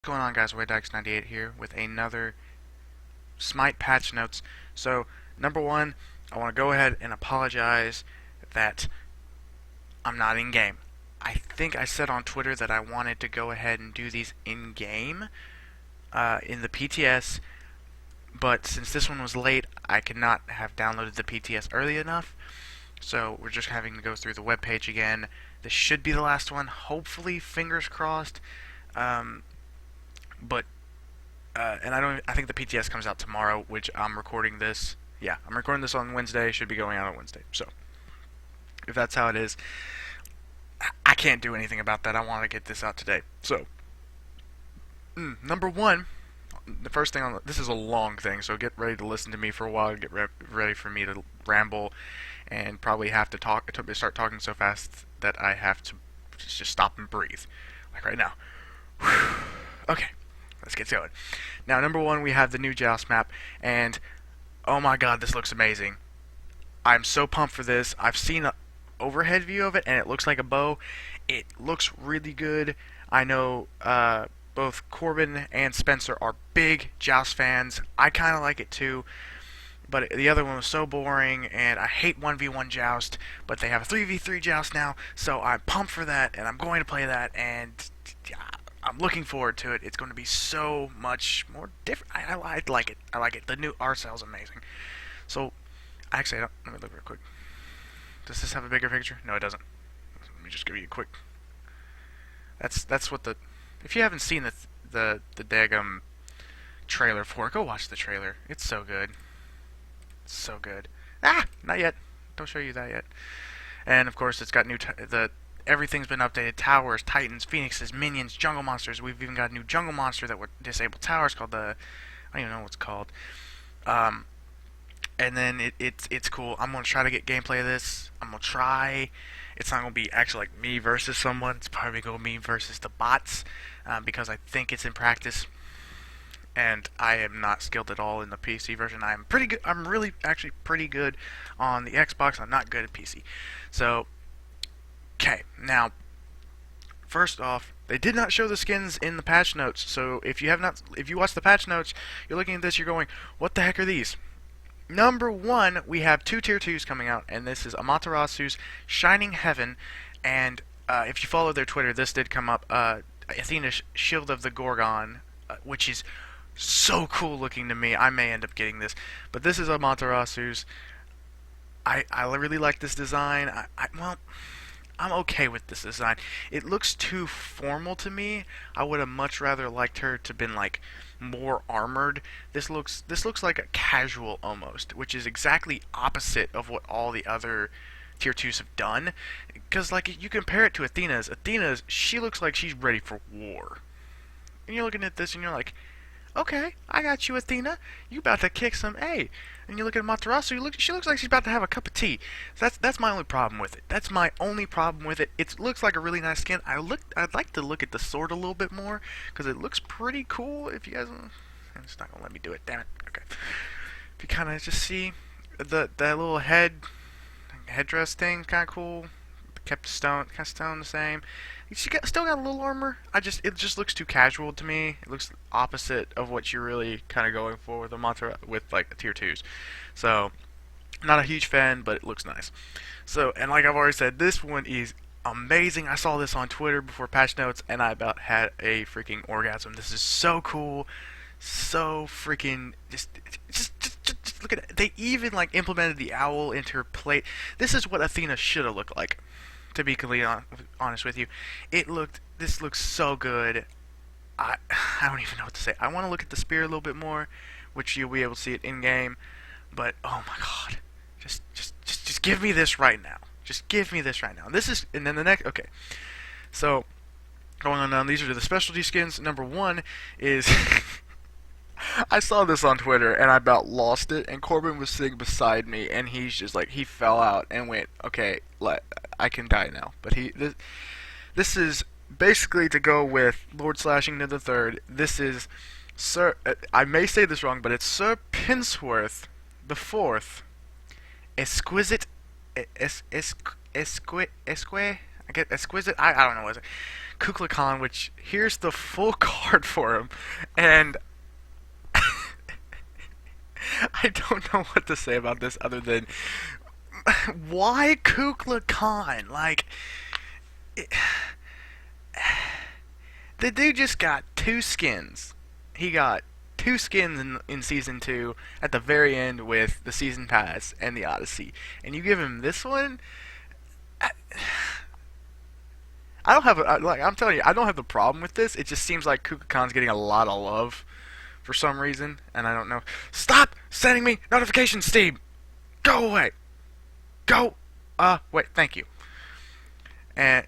What's going on, guys? Waydax98 here with another Smite patch notes. So, number one, I want to go ahead and apologize that I'm not in game. I think I said on Twitter that I wanted to go ahead and do these in game, in the PTS, but since this one was late, I could not have downloaded the PTS early enough. So we're just having to go through the web page again. This should be the last one. Hopefully, fingers crossed. Um, but and I think the PTS comes out tomorrow, which I'm recording this. Yeah, I'm recording this on Wednesday. Should be going out on Wednesday. So if that's how it is, I can't do anything about that. I want to get this out today. So number one, the first thing on this is a long thing, so get ready to listen to me for a while. Get ready for me to ramble, and probably have to start talking so fast that I have to just stop and breathe, like right now. Okay, let's get going. Now, number one, we have the new Joust map, and oh my god, this looks amazing. I'm so pumped for this. I've seen an overhead view of it, and it looks like a bow. It looks really good. I know both Corbin and Spencer are big Joust fans. I kind of like it too, but the other one was so boring, and I hate 1v1 Joust, but they have a 3v3 Joust now, so I'm pumped for that, and I'm going to play that, and I'm looking forward to it. It's going to be so much more different. I like it. I like it. The new art style is amazing. So, actually, let me look real quick. Does this have a bigger picture? No, it doesn't. Let me just give you a quick. That's what the. If you haven't seen the daggum trailer for it, go watch the trailer. It's so good. It's so good. Ah, not yet. Don't show you that yet. And of course, it's got everything's been updated. Towers, Titans, Phoenixes, Minions, Jungle Monsters. We've even got a new Jungle Monster that would disable towers called the. I don't even know what it's called. And then it's cool. I'm gonna try to get gameplay of this. I'm gonna try. It's not gonna be actually like me versus someone. It's probably gonna be me versus the bots, because I think it's in practice. And I am not skilled at all in the PC version. I'm pretty good. I'm really actually pretty good on the Xbox. I'm not good at PC. So, okay, now first off, they did not show the skins in the patch notes. So if you watch the patch notes, you're looking at this, you're going, "What the heck are these?" Number one, we have two tier 2s coming out, and this is Amaterasu's Shining Heaven, and if you follow their Twitter, this did come up, Athena's Shield of the Gorgon, which is so cool looking to me. I may end up getting this, but this is Amaterasu's. I really like this design. Well, I'm okay with this design. It looks too formal to me. I would have much rather liked her to been like more armored. This looks like a casual almost, which is exactly opposite of what all the other tier 2s have done. Because like you compare it to Athena's, she looks like she's ready for war. And you're looking at this and you're like, okay, I got you, Athena. You about to kick some A. And you look at Matarasu, she looks like she's about to have a cup of tea. So that's my only problem with it. That's my only problem with it. It looks like a really nice skin. I'd like to look at the sword a little bit more, because it looks pretty cool. If you guys, it's not gonna let me do it. Damn it. Okay. If you kind of just see that little headdress thing, kind of cool. Kept kind of stone the same. Still got a little armor. It just looks too casual to me. It looks opposite of what you're really kind of going for with with like tier 2s. So, not a huge fan, but it looks nice. So, and like I've already said, this one is amazing. I saw this on Twitter before patch notes, and I about had a freaking orgasm. This is so cool, so freaking just look at it. They even like implemented the owl into her plate. This is what Athena should have looked like. To be completely honest with you, this looks so good. I don't even know what to say. I want to look at the spear a little bit more, which you'll be able to see it in game. But oh my god, just give me this right now. Just give me this right now. And then the next. Okay, so going on down. These are the specialty skins. Number one is. I saw this on Twitter and I about lost it, and Corbin was sitting beside me and he's just like, he fell out and went, okay, I can die now. But this is basically to go with Lord Slashing to the Third. This is Sir, I may say this wrong, but it's Sir Pinsworth the Fourth, Exquisite, Esque, I get exquisite. I don't know what is it. Kuklai Khan, which here's the full card for him, and I don't know what to say about this other than why Kuklai Khan? Like, it, the dude just got two skins. He got two skins in season 2 at the very end with the season pass and the Odyssey, and you give him this one. I don't have like I'm telling you, I don't have the problem with this. It just seems like Kukulkan's Khan's getting a lot of love for some reason, and I don't know. Stop sending me notifications, Steve. Go away. Go. Wait. Thank you. And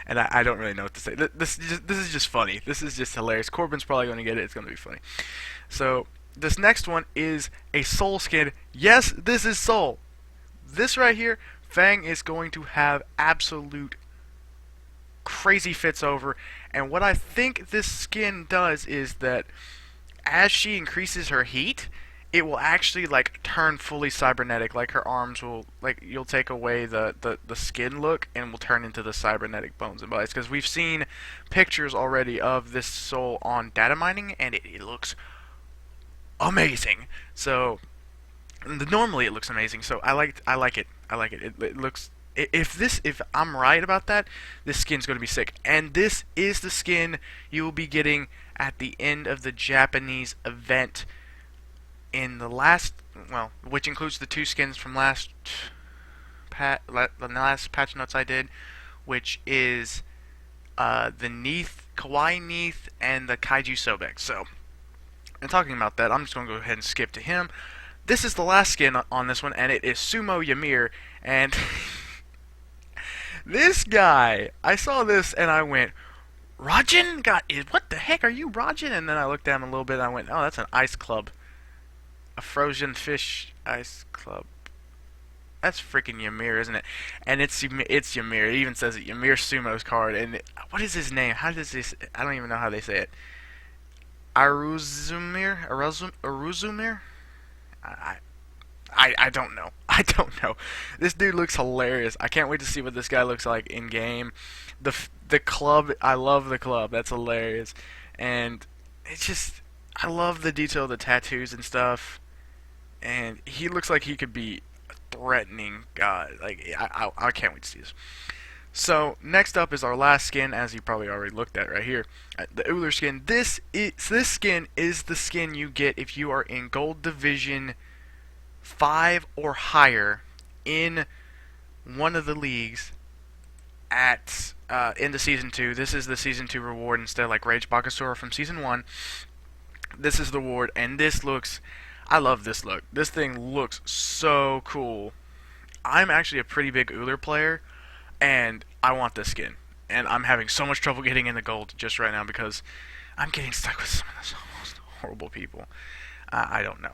and I don't really know what to say. This is just funny. This is just hilarious. Corbin's probably going to get it. It's going to be funny. So this next one is a Soul skin. Yes, this is Soul. This right here, Fang is going to have absolute crazy fits over, and what I think this skin does is that as she increases her heat, it will actually like turn fully cybernetic. Like her arms will, like, you'll take away the skin look and will turn into the cybernetic bones and bodies, because we've seen pictures already of this Soul on data mining, and it looks amazing. So normally it looks amazing, so I like it. It looks, if I'm right about that, this skin's going to be sick. And this is the skin you will be getting at the end of the Japanese event in the last, well, which includes the two skins from the last patch notes I did, which is the Neath, Kawaii Neath, and the Kaiju Sobek. So, and talking about that, I'm just going to go ahead and skip to him. This is the last skin on this one, and it is Sumo Ymir, and this guy, I saw this and I went, Rajin? God, what the heck are you, Rajin? And then I looked down a little bit and I went, oh, that's an ice club. A frozen fish ice club. That's freaking Ymir, isn't it? And it's Ymir. It even says it, Ymir Sumo's card. And what is his name? How does this? I don't even know how they say it. Aruzumir? I don't know. I don't know. This dude looks hilarious. I can't wait to see what this guy looks like in game. The club, I love the club. That's hilarious. And it's just, I love the detail of the tattoos and stuff. And he looks like he could be a threatening guy. Like, I can't wait to see this. So next up is our last skin, as you probably already looked at right here, the Uller skin. This skin is the skin you get if you are in Gold Division 5 or higher in one of the leagues at into Season 2. This is the Season 2 reward instead of like Rage Bakasura from Season 1. This is the reward, and this looks, I love this look. This thing looks so cool. I'm actually a pretty big Uller player, and I want this skin. And I'm having so much trouble getting into gold just right now because I'm getting stuck with some of the most horrible people. I don't know.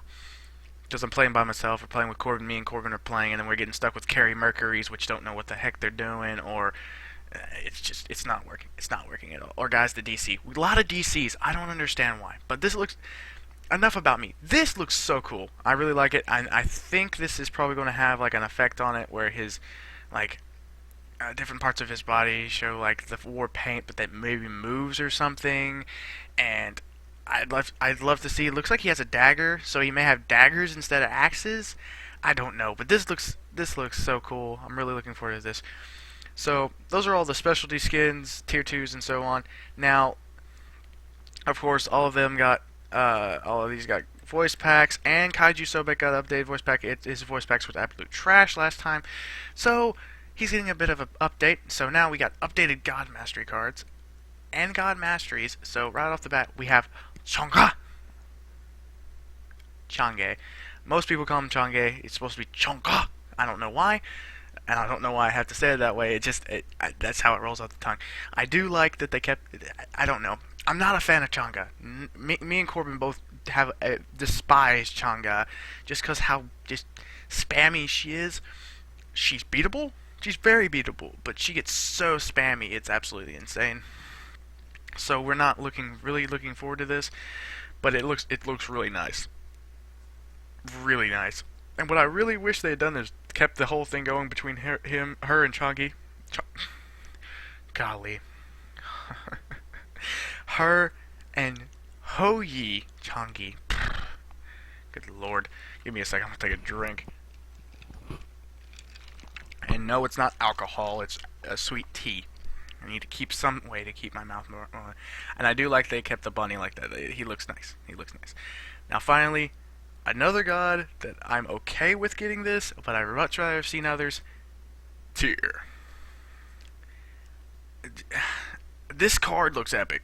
Because I'm playing by myself, or playing with Corbin, me and Corbin are playing, and then we're getting stuck with Carry Mercuries, which don't know what the heck they're doing, or it's not working. It's not working at all. Or guys, the DC. A lot of DCs. I don't understand why. But this looks, enough about me. This looks so cool. I really like it. I think this is probably going to have like an effect on it where his, like, different parts of his body show like the war paint, but that maybe moves or something. And I'd love to see. It looks like he has a dagger, so he may have daggers instead of axes. I don't know, but this looks so cool. I'm really looking forward to this. So those are all the specialty skins, tier 2s, and so on. Now, of course, all of them got all of these got voice packs, and Kaiju Sobek got an updated voice pack. His voice packs was absolute trash last time, so he's getting a bit of an update. So now we got updated God Mastery cards and God Masteries. So right off the bat, we have Chonga. Change. Most people call him Change. It's supposed to be Chonga. I don't know why. And I don't know why I have to say it that way. That's how it rolls off the tongue. I do like that they kept. I don't know. I'm not a fan of Changa. Me and Corbin both have despised Changa just because how just spammy she is. She's beatable. She's very beatable, but she gets so spammy. It's absolutely insane. So we're not really looking forward to this, but it looks really nice. Really nice. And what I really wish they had done is kept the whole thing going between her and Changi. Golly. Her and Hoyi Changi. Good lord. Give me a second. I'm gonna take a drink. And no, it's not alcohol. It's a sweet tea. I need to keep some way to keep my mouth more. And I do like they kept the bunny like that. He looks nice. He looks nice. Now, finally, another god that I'm okay with getting this, but I'd much rather have seen others. Tyr. This card looks epic.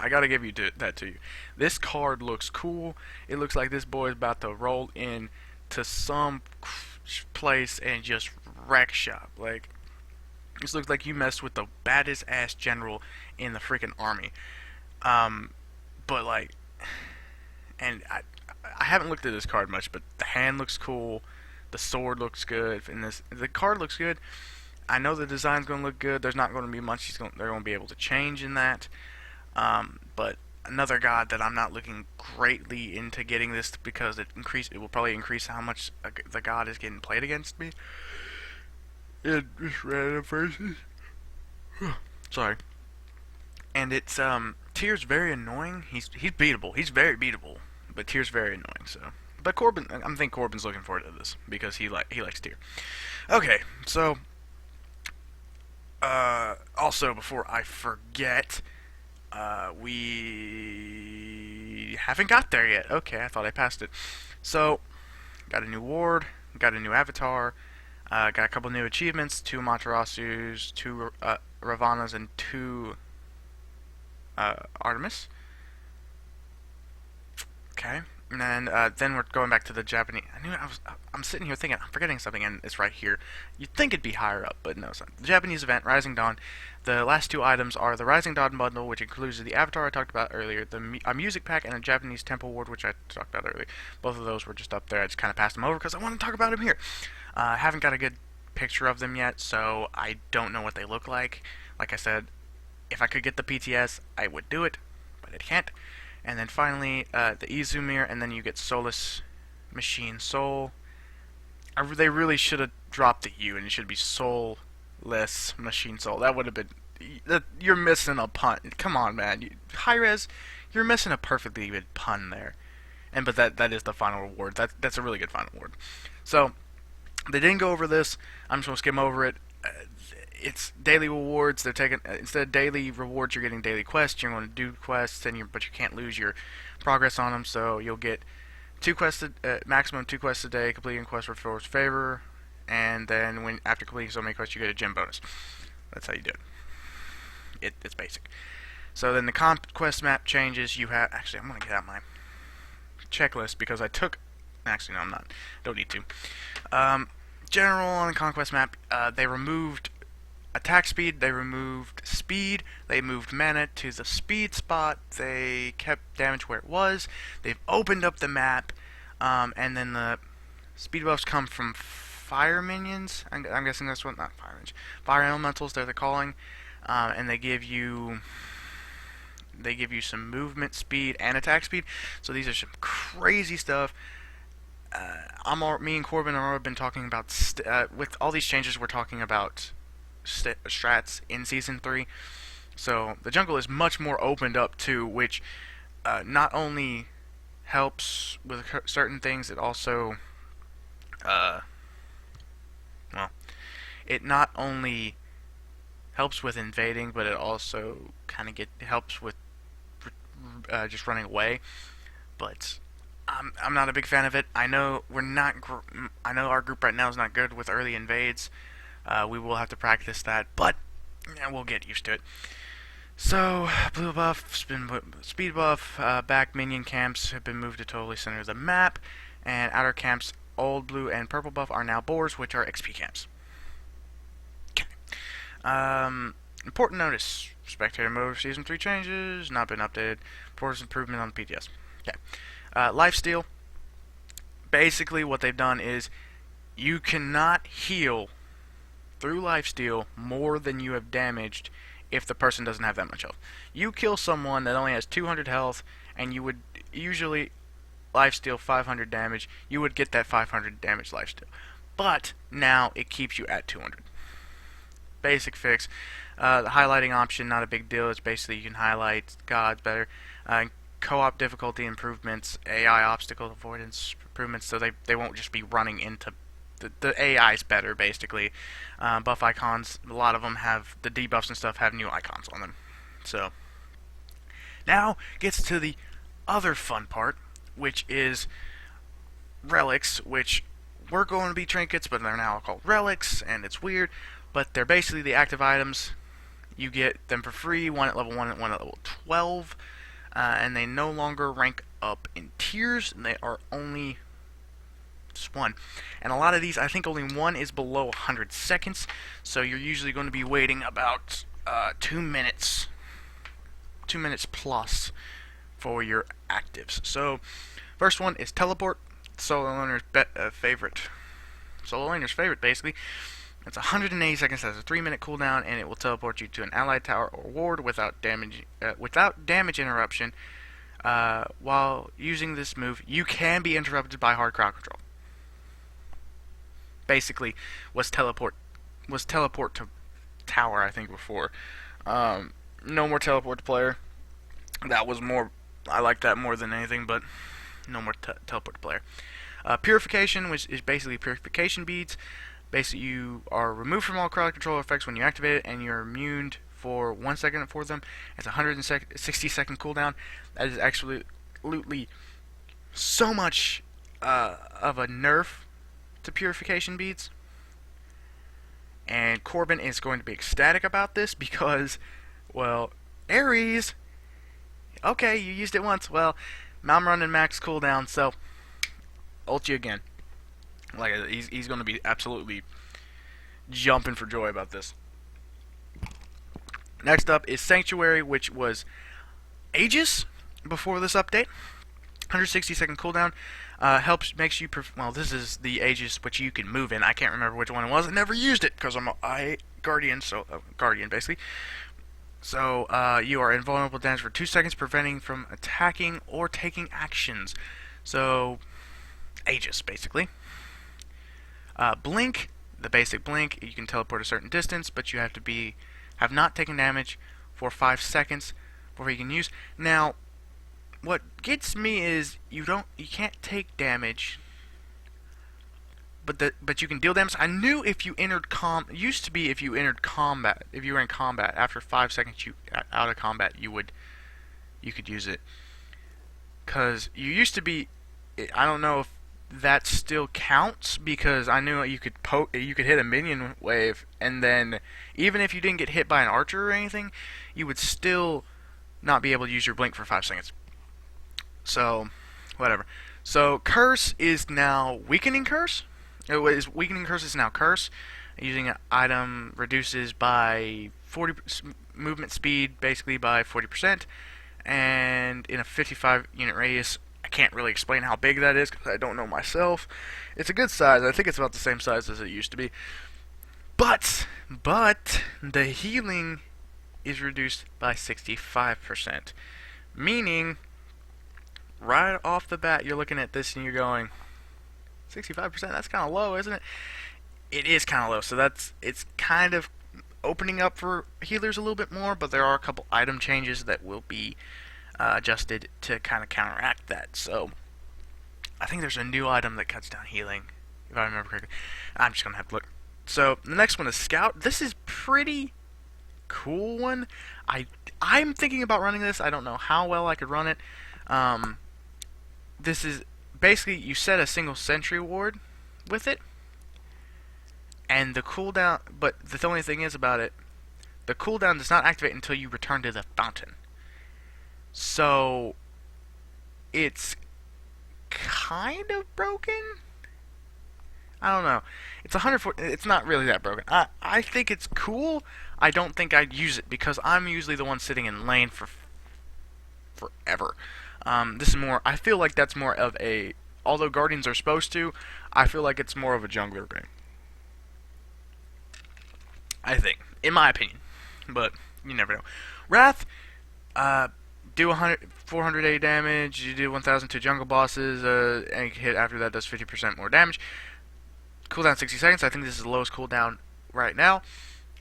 I gotta give you that to you. This card looks cool. It looks like this boy is about to roll in to some place and just wreck shop. Like, this looks like you messed with the baddest ass general in the freaking army. But like, and I haven't looked at this card much, but the hand looks cool. The sword looks good, and the card looks good. I know the design's gonna look good. There's not gonna be much they're gonna be able to change in that. But another god that I'm not looking greatly into getting this because it will probably increase how much the god is getting played against me. In just random versus. Sorry. And it's Tyr's very annoying. He's beatable. He's very beatable, but Tyr's very annoying. So, but Corbin, I think Corbin's looking forward to this because he likes Tyr. Okay, so also before I forget. We haven't got there yet. Okay, I thought I passed it. So, got a new ward, got a new avatar, got a couple new achievements, 2 Matarasus, 2 Ravanas, and 2 Artemis. Okay, and then we're going back to the Japanese. I'm sitting here thinking I'm forgetting something, and it's right here. You'd think it'd be higher up, but no, it's not. The Japanese event, Rising Dawn. The last 2 items are the Rising Dawn bundle, which includes the avatar I talked about earlier, a music pack, and a Japanese temple ward, which I talked about earlier. Both of those were just up there. I just kind of passed them over because I want to talk about them here. I haven't got a good picture of them yet, so I don't know what they look like. Like I said, if I could get the PTS, I would do it, but I can't. And then finally, the Izumir, and then you get Solus Machine Soul. They really should have dropped the U, and it should be Soulless Machine Soul. That would have been... You're missing a pun. Come on, man. Hi-Res, you're missing a perfectly good pun there. But that is the final reward. That's a really good final reward. So, they didn't go over this. I'm just going to skim over it. It's daily rewards. They're taking instead of daily rewards, you're getting daily quests. You're going to do quests, but you can't lose your progress on them. So you'll get 2 quests, maximum 2 quests a day. Completing quests restores favor, and then after completing so many quests, you get a gem bonus. That's how you do it. It's basic. So then the conquest map changes. You have I'm going to get out my checklist because I took. Actually, no, I'm not. Don't need to. General on the conquest map, they removed attack speed, they removed speed, they moved mana to the speed spot, they kept damage where it was, they've opened up the map, and then the speed buffs come from fire minions. I'm guessing that's what, not fire minions, fire elementals they're calling, and they give you some movement speed and attack speed. So these are some crazy stuff. Me and Corbin have already been talking about with all these changes. We're talking about strats in season 3. So the jungle is much more opened up too, which not only helps with certain things, it also it not only helps with invading, but it also kind of helps with just running away. But I'm not a big fan of it. I know I know our group right now is not good with early invades. We will have to practice that, but we'll get used to it. So, blue buff, speed buff, back minion camps have been moved to totally center of the map, and outer camps, old blue and purple buff, are now boars, which are XP camps. Okay. Important notice: spectator mode season 3 changes, not been updated. Reports improvement on the PTS. Okay. Lifesteal. Basically, what they've done is you cannot heal through lifesteal more than you have damaged if the person doesn't have that much health. You kill someone that only has 200 health, and you would usually lifesteal 500 damage. You would get that 500 damage lifesteal, but now it keeps you at 200. basic fix. The highlighting option, not a big deal. It's basically you can highlight gods better. Co-op difficulty improvements, AI obstacle avoidance improvements, so they won't just be running into the AI's better basically. Buff icons, a lot of them have the debuffs and stuff have new icons on them. So now gets to the other fun part, which is relics, which were going to be trinkets, but they're now called relics, and it's weird. But they're basically the active items. You get them for free, one at level 1 and one at level 12, and they no longer rank up in tiers, and they are only just one. And a lot of these, I think only one is below 100 seconds, so you're usually going to be waiting about 2 minutes. 2 minutes plus for your actives. So, first one is teleport. Solo owner's favorite. Solo owner's favorite, basically. It's 180 seconds, has a 3-minute cooldown, and it will teleport you to an allied tower or ward without damage interruption. While using this move, you can be interrupted by hard crowd control. Basically, was teleport to tower, I think, before. No more teleport to player. That was more. I like that more than anything, but no more teleport to player. Purification, which is basically purification beads. Basically, you are removed from all crowd control effects when you activate it, and you're immune for 1 second for them. It's a 160-second cooldown. That is absolutely so much of a nerf to purification beads. And Corbin is going to be ecstatic about this because, well, Ares, okay, you used it once. Well, I'm running max cooldown, so ult you again. Like, he's going to be absolutely jumping for joy about this. Next up is Sanctuary, which was Aegis before this update. 160-second cooldown. Makes you... well, this is the Aegis which you can move in. I can't remember which one it was. I never used it because I'm a Guardian, so... Guardian, basically. So, you are invulnerable to damage for 2 seconds, preventing from attacking or taking actions. So, Aegis, basically. Blink, the basic blink, you can teleport a certain distance, but you have not taken damage for 5 seconds before you can use. Now, what gets me is you can't take damage, but you can deal damage. I knew if you entered used to be if you entered combat, if you were in combat after 5 seconds out of combat, you could use it. Cause you used to be, I don't know if that still counts, because I knew you could hit a minion wave, and then even if you didn't get hit by an archer or anything, you would still not be able to use your blink for 5 seconds. So, whatever. So, Curse is now Weakening Curse. Weakening Curse is now Curse. Using an item reduces by 40 movement speed, basically by 40%, and in a 55 unit radius. I can't really explain how big that is because I don't know myself. It's a good size. I think it's about the same size as it used to be. But the healing is reduced by 65%. Meaning, right off the bat, you're looking at this and you're going, 65%? That's kind of low, isn't it? It is kind of low. So it's kind of opening up for healers a little bit more, but there are a couple item changes that will be adjusted to kind of counteract that. So I think there's a new item that cuts down healing, if I remember correctly. I'm just gonna have to look. So the next one is Scout. This is pretty cool one. I'm thinking about running this. I don't know how well I could run it. This is basically you set a single sentry ward with it, and the cooldown. But the only thing is about it, the cooldown does not activate until you return to the fountain. So, it's kind of broken? I don't know. It's 140. It's not really that broken. I think it's cool. I don't think I'd use it because I'm usually the one sitting in lane for forever. This is more. I feel like that's more of a. Although Guardians are supposed to, I feel like it's more of a jungler game. I think, in my opinion, but you never know. Wrath. Do 480 damage, you do 1,000 to jungle bosses, any hit after that does 50% more damage. Cooldown 60 seconds, I think this is the lowest cooldown right now.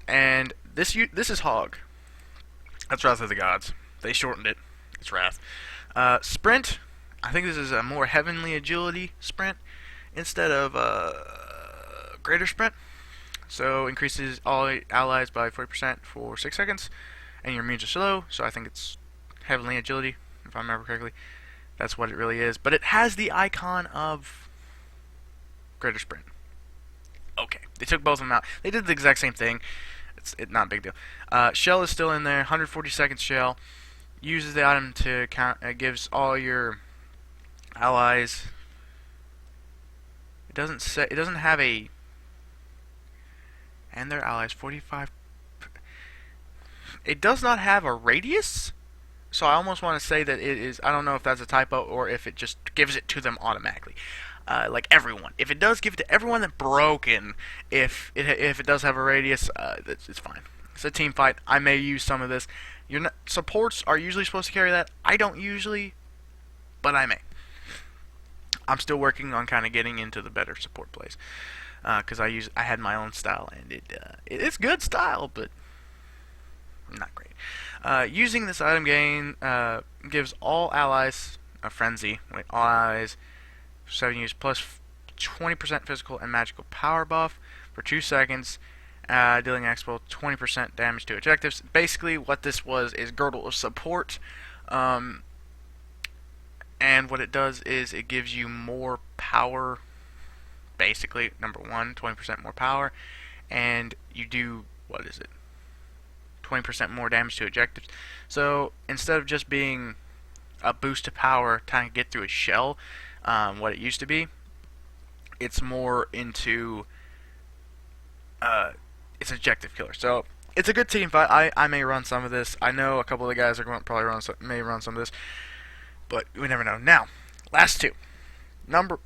And this is Hog. That's Wrath of the Gods. They shortened it. It's Wrath. Sprint. I think this is a more heavenly agility sprint instead of greater sprint. So increases all allies by 40% for 6 seconds, and your immunes are slow. So I think it's heavenly agility, if I remember correctly. That's what it really is. But it has the icon of greater sprint. Okay, they took both of them out. They did the exact same thing. It's not a big deal. Shell is still in there. 140 seconds shell. Uses the item to count. It gives all your allies. It doesn't say. It doesn't have a. And their allies 45. It does not have a radius. So I almost want to say that it is. I don't know if that's a typo or if it just gives it to them automatically. Like everyone. If it does give it to everyone, then broken. If it does have a radius, it's fine. It's a team fight. I may use some of this. Supports are usually supposed to carry that. I don't usually, but I may. I'm still working on kind of getting into the better support plays because I had my own style and it's good style, but not great. Using this item gain gives all allies a frenzy. Wait, all allies 7 use plus 20% physical and magical power buff for 2 seconds, dealing expo 20% damage to objectives. Basically, what this was is Girdle of Support, and what it does is it gives you more power. Basically, number one, 20% more power, and you do, what is it? 20% more damage to objectives. So instead of just being a boost to power trying to get through a shell, what it used to be, it's more into it's objective killer. So it's a good team fight. I may run some of this. I know a couple of the guys are going to probably may run some of this, but we never know. Now, last two. The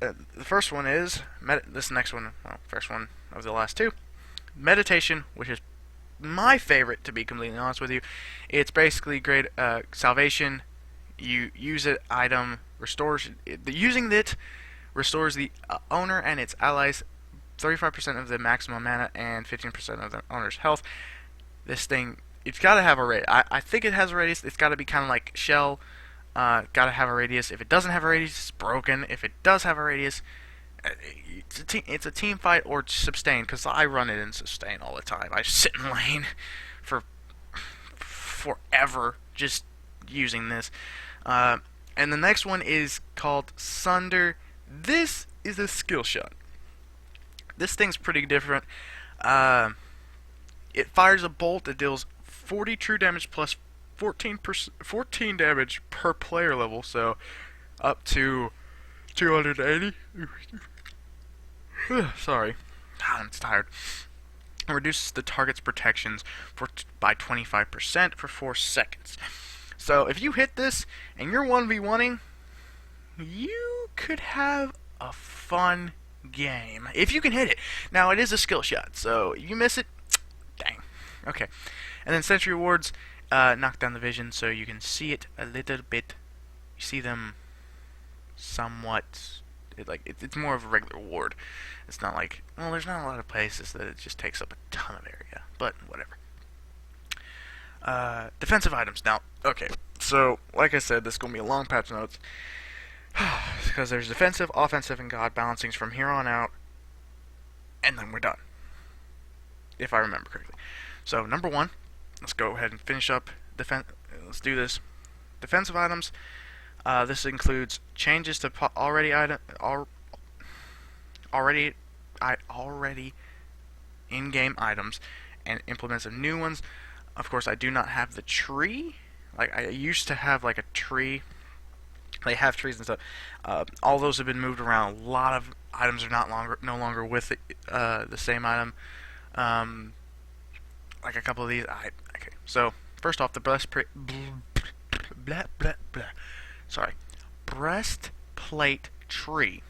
first one is this next one. Well, first one of the last two, meditation, which is my favorite, to be completely honest with you. It's basically great salvation. You use it, item restores. Using it restores the owner and its allies 35% of the maximum mana and 15% of the owner's health. This thing, it's got to have a radius. I think it has a radius. It's got to be kind of like Shell. Got to have a radius. If it doesn't have a radius, it's broken. If it does have a radius, it's a team fight or sustain, because I run it in sustain all the time. I sit in lane for forever just using this. And the next one is called Sunder. This is a skill shot. This thing's pretty different. It fires a bolt that deals 40 true damage plus 14 damage per player level, so up to 280. Sorry, I'm tired. It reduces the target's protections by 25% for 4 seconds. So if you hit this and you're 1v1ing, you could have a fun game if you can hit it. Now, it is a skill shot, so you miss it, dang. Okay. And then Sentry Wards knock down the vision so you can see it a little bit. You see them somewhat. It's more of a regular ward. It's not like, well, there's not a lot of places that it just takes up a ton of area, but whatever. Defensive items. Now, okay, so like I said, this is going to be a long patch notes because there's defensive, offensive, and god balancings from here on out, and then we're done, if I remember correctly. So number one, let's go ahead and finish up let's do this. Defensive items. This includes changes to already in-game items and implements of new ones. Of course, I do not have the tree. Like, I used to have like a tree. They have trees and stuff. All those have been moved around. A lot of items are no longer with the same item. Like a couple of these. Okay. So first off, the breastplate. Sorry, breastplate tree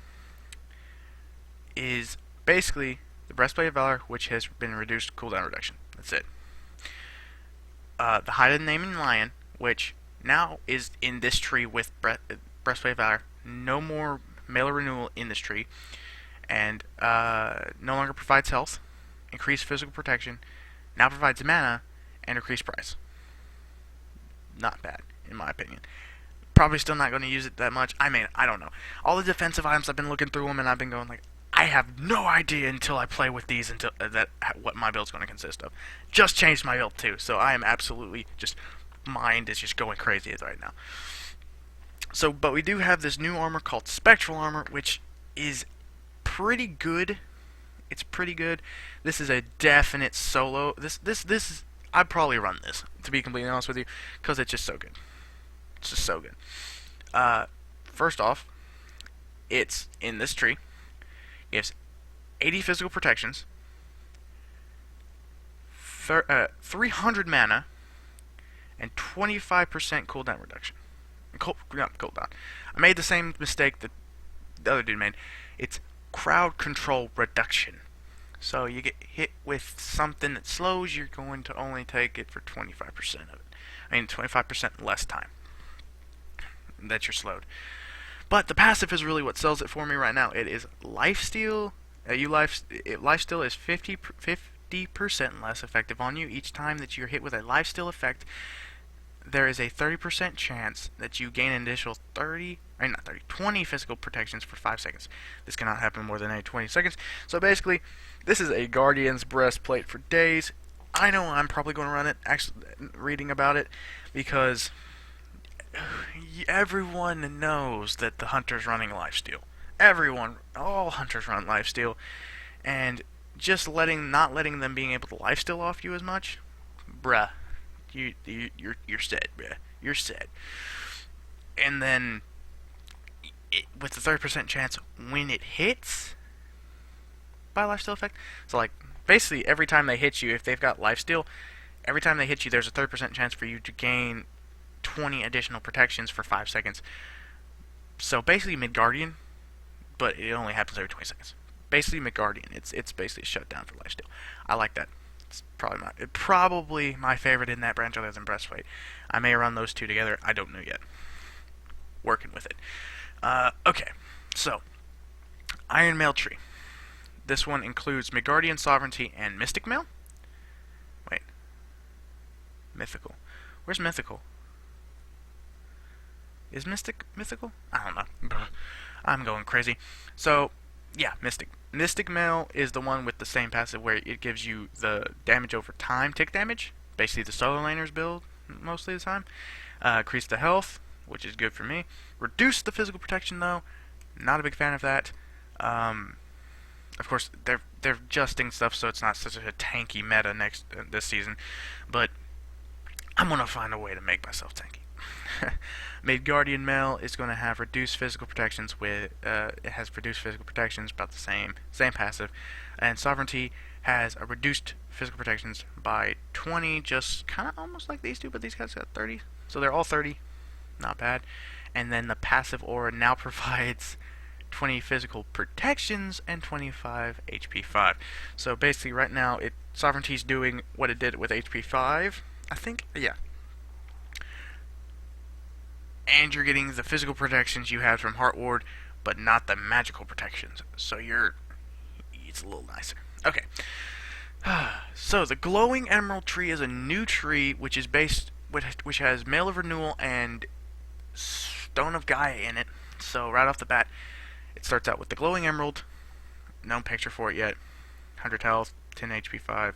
is basically the breastplate of valor, which has been reduced cooldown reduction. That's it. The Hide of the Naming Lion, which now is in this tree with breastplate of valor. No more melee renewal in this tree, and no longer provides health, increased physical protection, now provides mana and increased price. Not bad, in my opinion. Probably still not going to use it that much. I mean, I don't know. All the defensive items, I've been looking through them and I've been going like, I have no idea until I play with these until that what my build's going to consist of. Just changed my build too, so I am absolutely just mind is just going crazy right now. So, but we do have this new armor called Spectral Armor, which is pretty good. It's pretty good. This is a definite solo. This I'd probably run this, to be completely honest with you, because it's just so good. It's just so good. First off, it's in this tree. It gives 80 physical protections, 300 mana, and 25% cooldown reduction. Cooldown. I made the same mistake that the other dude made. It's crowd control reduction. So you get hit with something that slows, you're going to only take it for 25% of it. I mean, 25% less time that you're slowed. But the passive is really what sells it for me right now. It is lifesteal. Lifesteal is 50% less effective on you each time that you're hit with a lifesteal effect. There is a 30% chance that you gain an additional 20 physical protections for 5 seconds. This cannot happen more than 20 seconds. So basically, this is a Guardian's breastplate for days. I know I'm probably going to run it, actually reading about it, because everyone knows that the hunter's running lifesteal. All hunters run lifesteal, and just not letting them being able to lifesteal off you as much, bruh. You're set, bruh. You're set. And then, with the 30% chance when it hits by lifesteal effect, so like basically every time they hit you, if they've got lifesteal, every time they hit you, there's a 30% chance for you to gain 20 additional protections for 5 seconds. So basically Midgardian, but it only happens every 20 seconds. Basically Midgardian. It's basically shut down for lifesteal. I like that. It's probably my favorite in that branch other than Breastplate. I may run those two together. I don't know yet. Working with it. Okay, so Iron Mail Tree. This one includes Midgardian Sovereignty and Mystic Mail. Wait. Mythical. Where's Mythical? Is mythical? I don't know. I'm going crazy. So, yeah, Mystic. Mystic Mail is the one with the same passive where it gives you the damage over time, tick damage. Basically the Solar Laners build mostly the time. Increase the health, which is good for me. Reduce the physical protection though. Not a big fan of that. Of course, they're adjusting stuff so it's not such a tanky meta this season, but I'm gonna find a way to make myself tanky. Midgardian Mail is going to have reduced physical protections with it has reduced physical protections about the same passive, and Sovereignty has a reduced physical protections by 20, just kind of almost like these two, but these guys got 30, so they're all 30, not bad. And then the passive aura now provides 20 physical protections and 25 HP 5. So basically, right now, Sovereignty's doing what it did with HP 5, I think, yeah. And you're getting the physical protections you had from Heart Ward, but not the magical protections. So it's a little nicer. Okay. So the Glowing Emerald Tree is a new tree which has Mail of Renewal and Stone of Gaia in it. So right off the bat, it starts out with the Glowing Emerald. No picture for it yet. 100 health, 10 HP 5,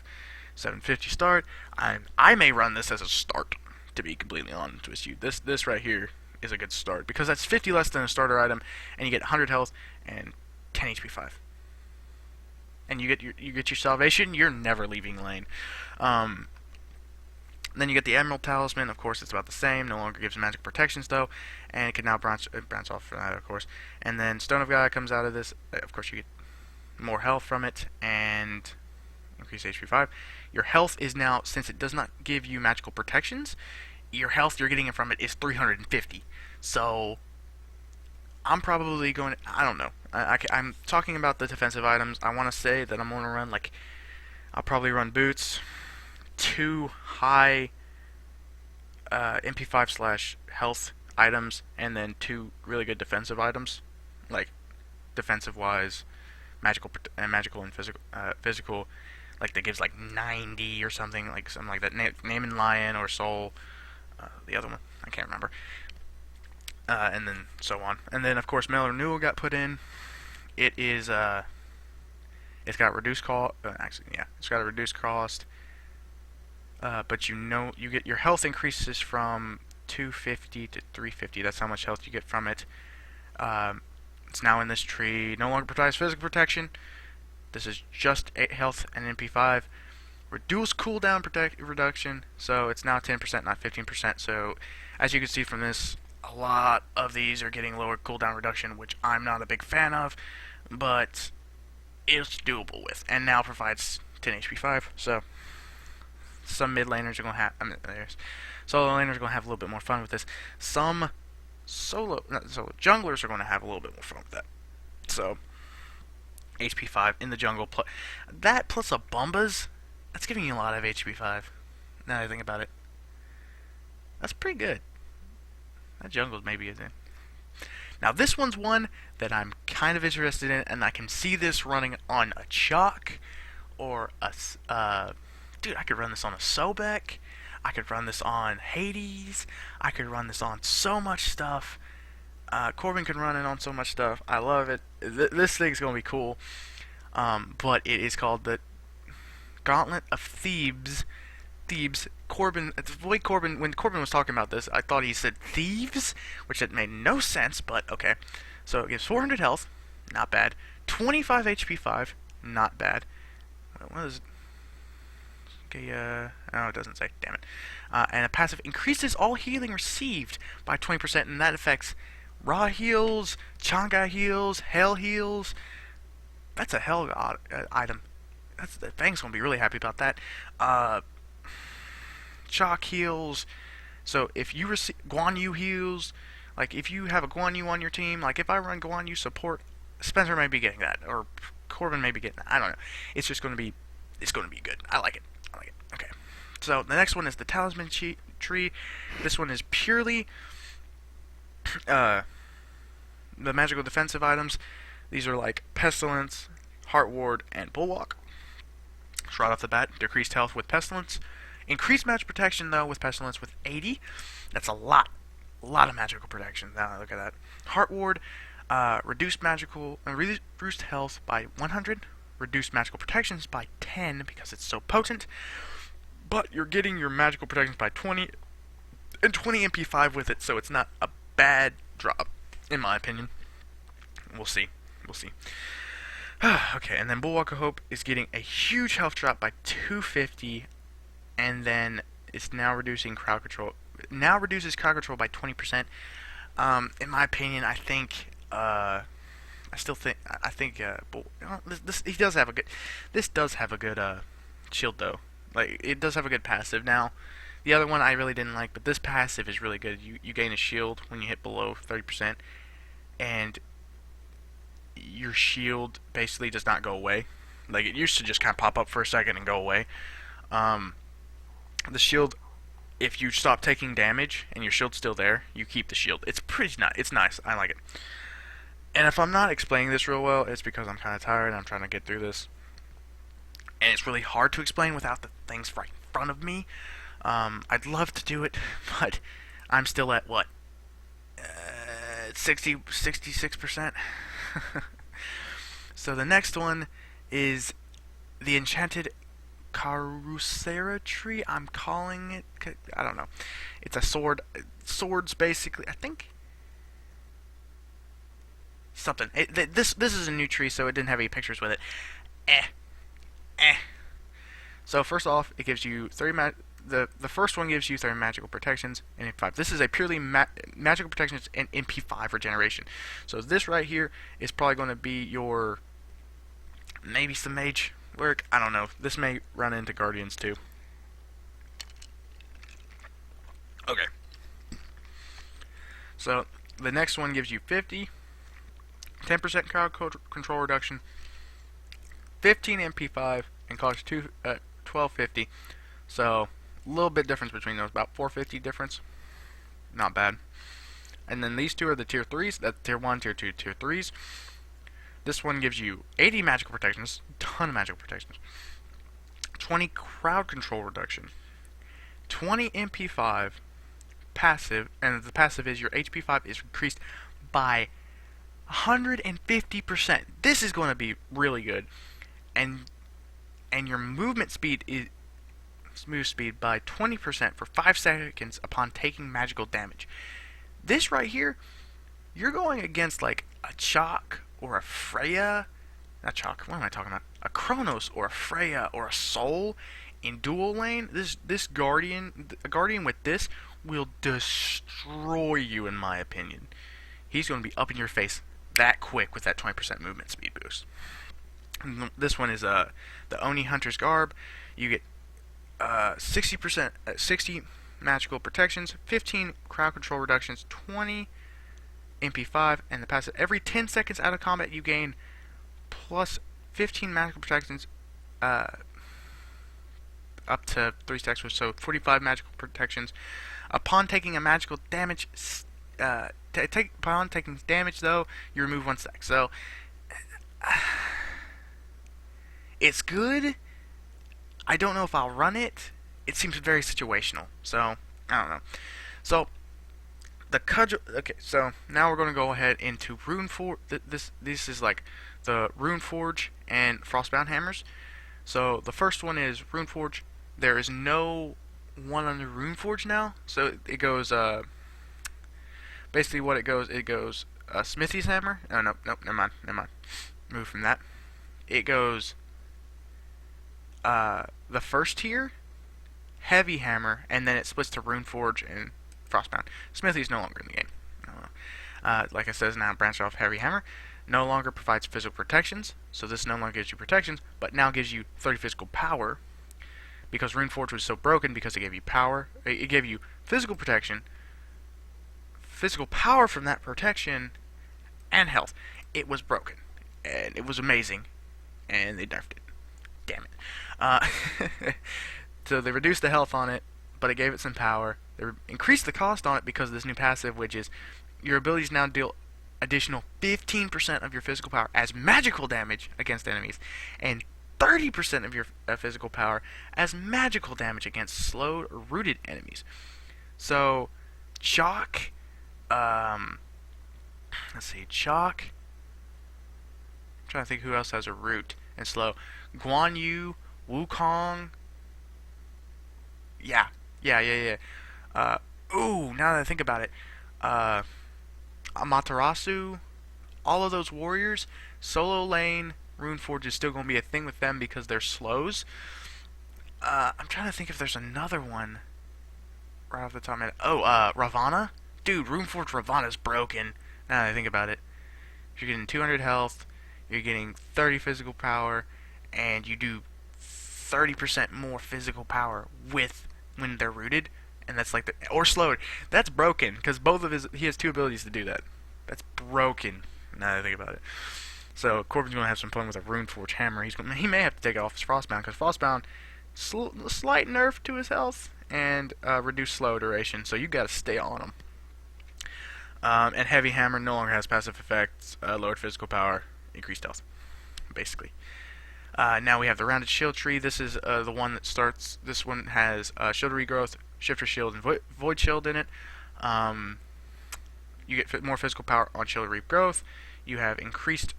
750 start. I may run this as a start, to be completely honest with you. This right here is a good start, because that's 50 less than a starter item, and you get 100 health and 10 HP 5. And you get your salvation. You're never leaving lane. Then you get the Emerald Talisman. Of course, it's about the same. No longer gives magic protections though, and it can now branch off from that, of course. And then Stone of Gaia comes out of this. Of course, you get more health from it and increase HP 5. Your health is now, since it does not give you magical protections, your health you're getting from it is 350. So I'm probably going to, I don't know. I'm talking about the defensive items. I want to say that I'm going to run, like, I'll probably run boots, 2 high MP5 / health items, and then 2 really good defensive items, like defensive wise, magical and physical, like that gives like 90 or something like that. Name and Lion or Soul, the other one I can't remember, and then so on. And then of course Mail Renewal got put in. It is it's got reduced cost. Actually, yeah, it's got a reduced cost. But you get your health increases from 250 to 350. That's how much health you get from it. It's now in this tree. No longer provides physical protection. This is just 8 health and MP5. Reduced cooldown reduction. So it's now 10%, not 15%. So as you can see from this, a lot of these are getting lower cooldown reduction, which I'm not a big fan of, but it's doable with. And now provides 10 HP5. So some mid laners are gonna have. There's solo laners are gonna have a little bit more fun with this. Some not solo junglers are gonna have a little bit more fun with that. So HP5 in the jungle, that plus a Bombas, that's giving you a lot of HP5. Now that I think about it, that's pretty good. That jungle's maybe is in. Now this one's one that I'm kind of interested in, and I can see this running on a Chalk or a dude. I could run this on a Sobek. I could run this on Hades. I could run this on so much stuff. Corbin can run it on so much stuff. I love it. This thing's gonna be cool. But it is called the Gauntlet of Thebes. Corbin, the way when Corbin was talking about this, I thought he said thieves, which it made no sense, but okay. So it gives 400 health, not bad. 25 HP5, not bad. What is okay, oh, it doesn't say, damn it. And a passive increases all healing received by 20%, and that affects Raw heals, Chang'e heals, Hell heals. That's a Hell item. The Fang's gonna be really happy about that. Chalk heals. So if you receive Guan Yu heals, like if you have a Guan Yu on your team, like if I run Guan Yu support, Spencer may be getting that, or Corbin may be getting that. I don't know. It's just gonna be, it's gonna be good. I like it. Okay. So the next one is the Talisman tree. This one is purely the magical defensive items. These are like Pestilence, Heart Ward, and Bulwark. So right off the bat, decreased health with Pestilence. Increased magic protection though with Pestilence with 80. That's a lot of magical protection. Now look at that. Heart Ward, reduced health by 100. Reduced magical protections by 10 because it's so potent. But you're getting your magical protections by 20 and 20 MP5 with it, so it's not a bad drop, in my opinion. We'll see. Okay, and then Bulwark of Hope is getting a huge health drop by 250, and then it's now reducing crowd control. Now reduces crowd control by 20%. In my opinion, I think. This does have a good. This does have a good shield though. Like it does have a good passive. Now, the other one I really didn't like, but this passive is really good. You gain a shield when you hit below 30%, and your shield basically does not go away. Like it used to just kind of pop up for a second and go away. The shield, if you stop taking damage and your shield's still there, you keep the shield. It's pretty nice. It's nice. I like it. And if I'm not explaining this real well, it's because I'm kind of tired and I'm trying to get through this. And it's really hard to explain without the things right in front of me. I'd love to do it, but I'm still at what? 66%. So the next one is the Enchanted Carusera tree. I'm calling it. I don't know. It's a sword. Swords basically. I think something. This is a new tree, so it didn't have any pictures with it. So first off, it gives you 30 the first one gives you 30 magical protections and MP5. This is a purely magical protections and MP5 regeneration. So this right here is probably going to be your maybe some mage work. I don't know. This may run into Guardians too. Okay. So the next one gives you 50, 10% crowd control reduction, 15 MP5, and costs 1250. So a little bit difference between those, about 450 difference. Not bad. And then these two are the tier 3s. That's tier 1, tier 2, tier 3s. This one gives you 80 magical protections, ton of magical protections. 20 crowd control reduction, 20 MP5 passive, and the passive is your HP5 is increased by 150%. This is going to be really good. And your movement speed is move speed by 20% for 5 seconds upon taking magical damage. This right here, you're going against like a Chalk or a Freya. Not Chalk, what am I talking about? A Kronos or a Freya or a Soul in dual lane. This Guardian, a Guardian with this will destroy you in my opinion. He's going to be up in your face that quick with that 20% movement speed boost. And this one is the Oni Hunter's Garb. You get 60%, 60 magical protections, 15 crowd control reductions, 20 MP5, and the passive. Every 10 seconds out of combat, you gain plus 15 magical protections, up to 3 stacks, so 45 magical protections. Upon taking a magical damage, upon taking damage though, you remove 1 stack. So it's good. I don't know if I'll run it. It seems very situational, so I don't know. So the cudgel. Okay, so now we're going to go ahead into Runeforge. This is like the Runeforge and Frostbound hammers. So the first one is Runeforge. There is no one under Runeforge now, so it goes. Basically, what it goes Smithy's hammer. Oh no, never mind. Move from that. It goes. The first tier, Heavy Hammer, and then it splits to Runeforge and Frostbound. Smithy's no longer in the game. Like I said, now branched off Heavy Hammer. No longer provides physical protections, so this no longer gives you protections, but now gives you 30 physical power, because Runeforge was so broken because it gave you power. It gave you physical protection, physical power from that protection, and health. It was broken, and it was amazing, and they nerfed it. Damn it. So they reduced the health on it, but it gave it some power. They increased the cost on it because of this new passive, which is your abilities now deal additional 15% of your physical power as magical damage against enemies, and 30% of your physical power as magical damage against slowed or rooted enemies. So, Chalk, let's see, Chalk, I'm trying to think who else has a root and slow. Guan Yu, Wukong, yeah. Ooh, now that I think about it, Amaterasu, all of those warriors, solo lane, Runeforge is still going to be a thing with them because they're slows. I'm trying to think if there's another one right off the top of my head. Oh, Ravana? Dude, Runeforge Ravana's broken, now that I think about it. You're getting 200 health, you're getting 30 physical power, and you do 30% more physical power with when they're rooted, and that's like or slowed. That's broken because both of he has 2 abilities to do that. That's broken. Now that I think about it. So Corbin's gonna have some fun with a Runeforge hammer. He may have to take it off his Frostbound because Frostbound slight nerf to his health and reduced slow duration. So you got to stay on him. And Heavy Hammer no longer has passive effects, lowered physical power, increased health, basically. Now we have the Rounded Shield Tree. This is the one that starts. This one has Shield Regrowth, Shifter Shield, and Void Shield in it. You get more physical power on Shield Regrowth. You have increased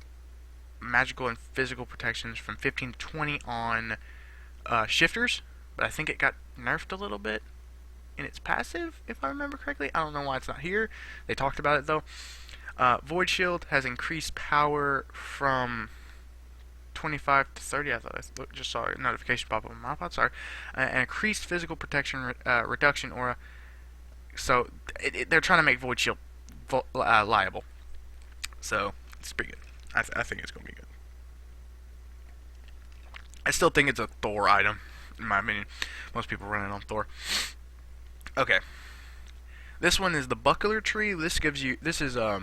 magical and physical protections from 15 to 20 on Shifters, but I think it got nerfed a little bit in its passive, if I remember correctly. I don't know why it's not here. They talked about it though. Void Shield has increased power from 25 to 30. I thought I just saw a notification pop up on my iPod. Sorry. An increased physical protection reduction aura. So they're trying to make Void Shield liable. So it's pretty good. I think it's going to be good. I still think it's a Thor item, in my opinion. Most people run it on Thor. Okay. This one is the Buckler Tree. This gives you. This is a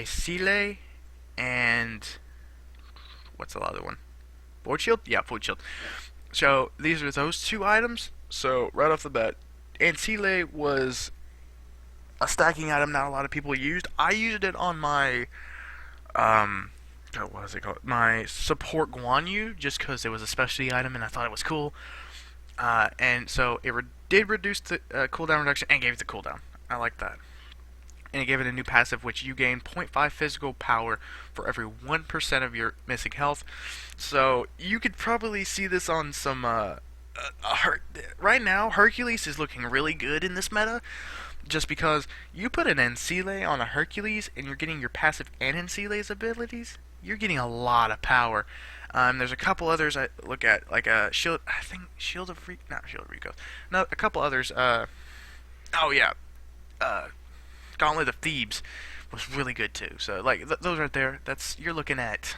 Sile and what's the other one? Void Shield? Yeah, Void Shield. So these are those 2 items. So right off the bat, Ancile was a stacking item not a lot of people used. I used it on my what was it called? My support Guan Yu, just because it was a specialty item and I thought it was cool. And so it did reduce the cooldown reduction and gave it the cooldown. I like that. And it gave it a new passive, which you gain 0.5 physical power for every 1% of your missing health. So you could probably see this on some. Right now, Hercules is looking really good in this meta, just because you put an Encile on a Hercules and you're getting your passive and Encile's abilities, you're getting a lot of power. There's a couple others I look at, like Shield. I think Shield of not Shield of Rico. No, a couple others. Oh yeah, Gauntlet of Thebes was really good too. So like those right there, you're looking at.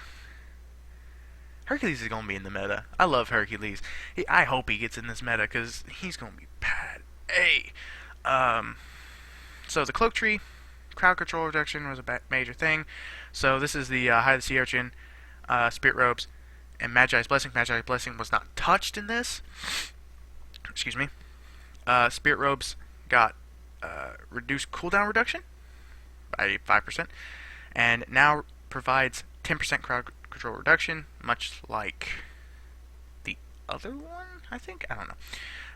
Hercules is gonna be in the meta. I love Hercules. I hope he gets in this meta because he's gonna be bad. Hey, so the cloak tree, crowd control reduction was a major thing. So this is the High of the Sea Urchin, Spirit Robes, and Magi's Blessing. Magi's Blessing was not touched in this. Excuse me. Spirit Robes got reduced cooldown reduction by 5%, and now provides 10% crowd control reduction, much like the other one, I think. I don't know.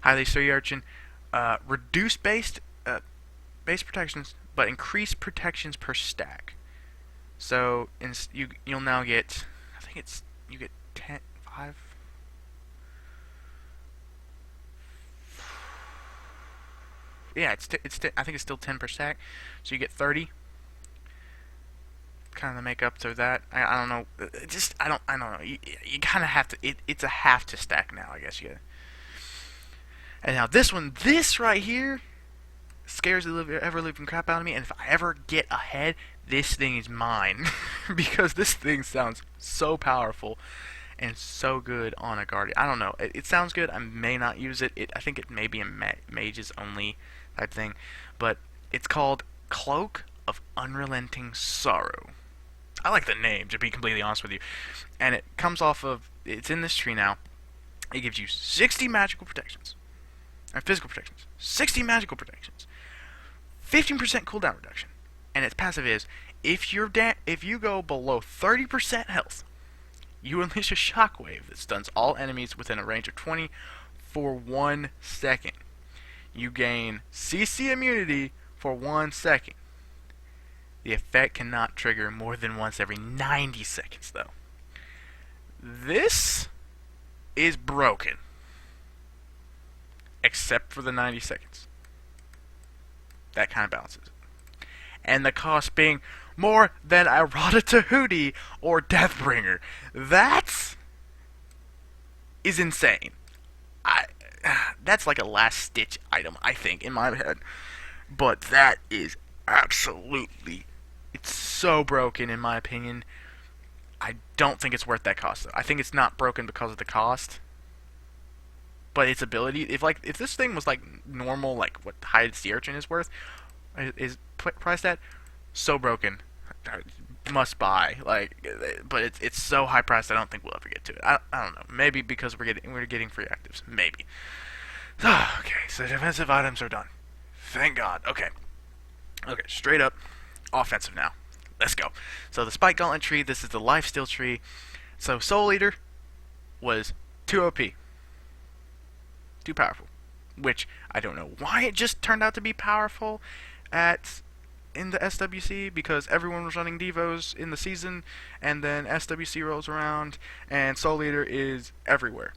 Highly Sea Urchin, reduce base protections, but increase protections per stack. So you'll now get, I think you get 5. Yeah, I think it's still 10 per stack, so you get 30. Kind of make up to that. I don't know. I don't know. You kind of have to. It's a have to stack now, I guess. Yeah. And now this right here, scares the ever living crap out of me. And if I ever get ahead, this thing is mine because this thing sounds so powerful and so good on a guardian. I don't know. It sounds good. I may not use it. I think it may be a mages only type thing, but it's called Cloak of Unrelenting Sorrow. I like the name, to be completely honest with you. And it comes off of, it's in this tree now. It gives you 60 magical protections. And physical protections. 60 magical protections. 15% cooldown reduction. And its passive is, if you go below 30% health, you unleash a shockwave that stuns all enemies within a range of 20 for 1 second. You gain CC immunity for 1 second. The effect cannot trigger more than once every 90 seconds, though. This is broken. Except for the 90 seconds. That kind of balances it. And the cost being more than Errata Tahuti or Deathbringer. That is insane. That's like a last-ditch item, I think, in my head. But that is absolutely... It's so broken, in my opinion. I don't think it's worth that cost, though. I think it's not broken because of the cost. But its ability... If this thing was, like, normal, like, what High Sea Urchin is worth, is priced at, so broken. Must buy. But it's so high priced, I don't think we'll ever get to it. I don't know. Maybe because we're getting free actives. Maybe. Okay, so defensive items are done. Thank God. Okay, straight up. Offensive now. Let's go. So the Spike Gauntlet tree, this is the Lifesteal tree. So Soul Eater was too OP. Too powerful. Which, I don't know why it just turned out to be powerful in the SWC, because everyone was running Devos in the season, and then SWC rolls around, and Soul Eater is everywhere.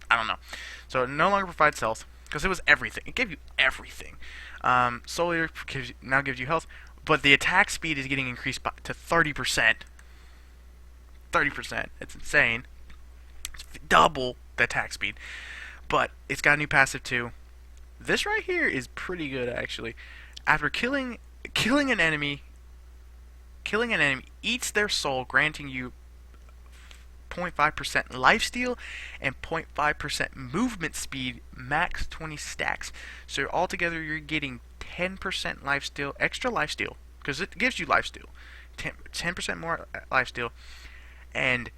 I don't know. So it no longer provides health, because it was everything. It gave you everything. Soul Eater now gives you health, but the attack speed is getting increased to 30%. 30%. It's insane. It's double the attack speed. But it's got a new passive too. This right here is pretty good, actually. After killing an enemy eats their soul, granting you 0.5% lifesteal and 0.5% movement speed, max 20 stacks. So altogether you're getting 10% lifesteal, extra lifesteal, because it gives you lifesteal, 10% more lifesteal, and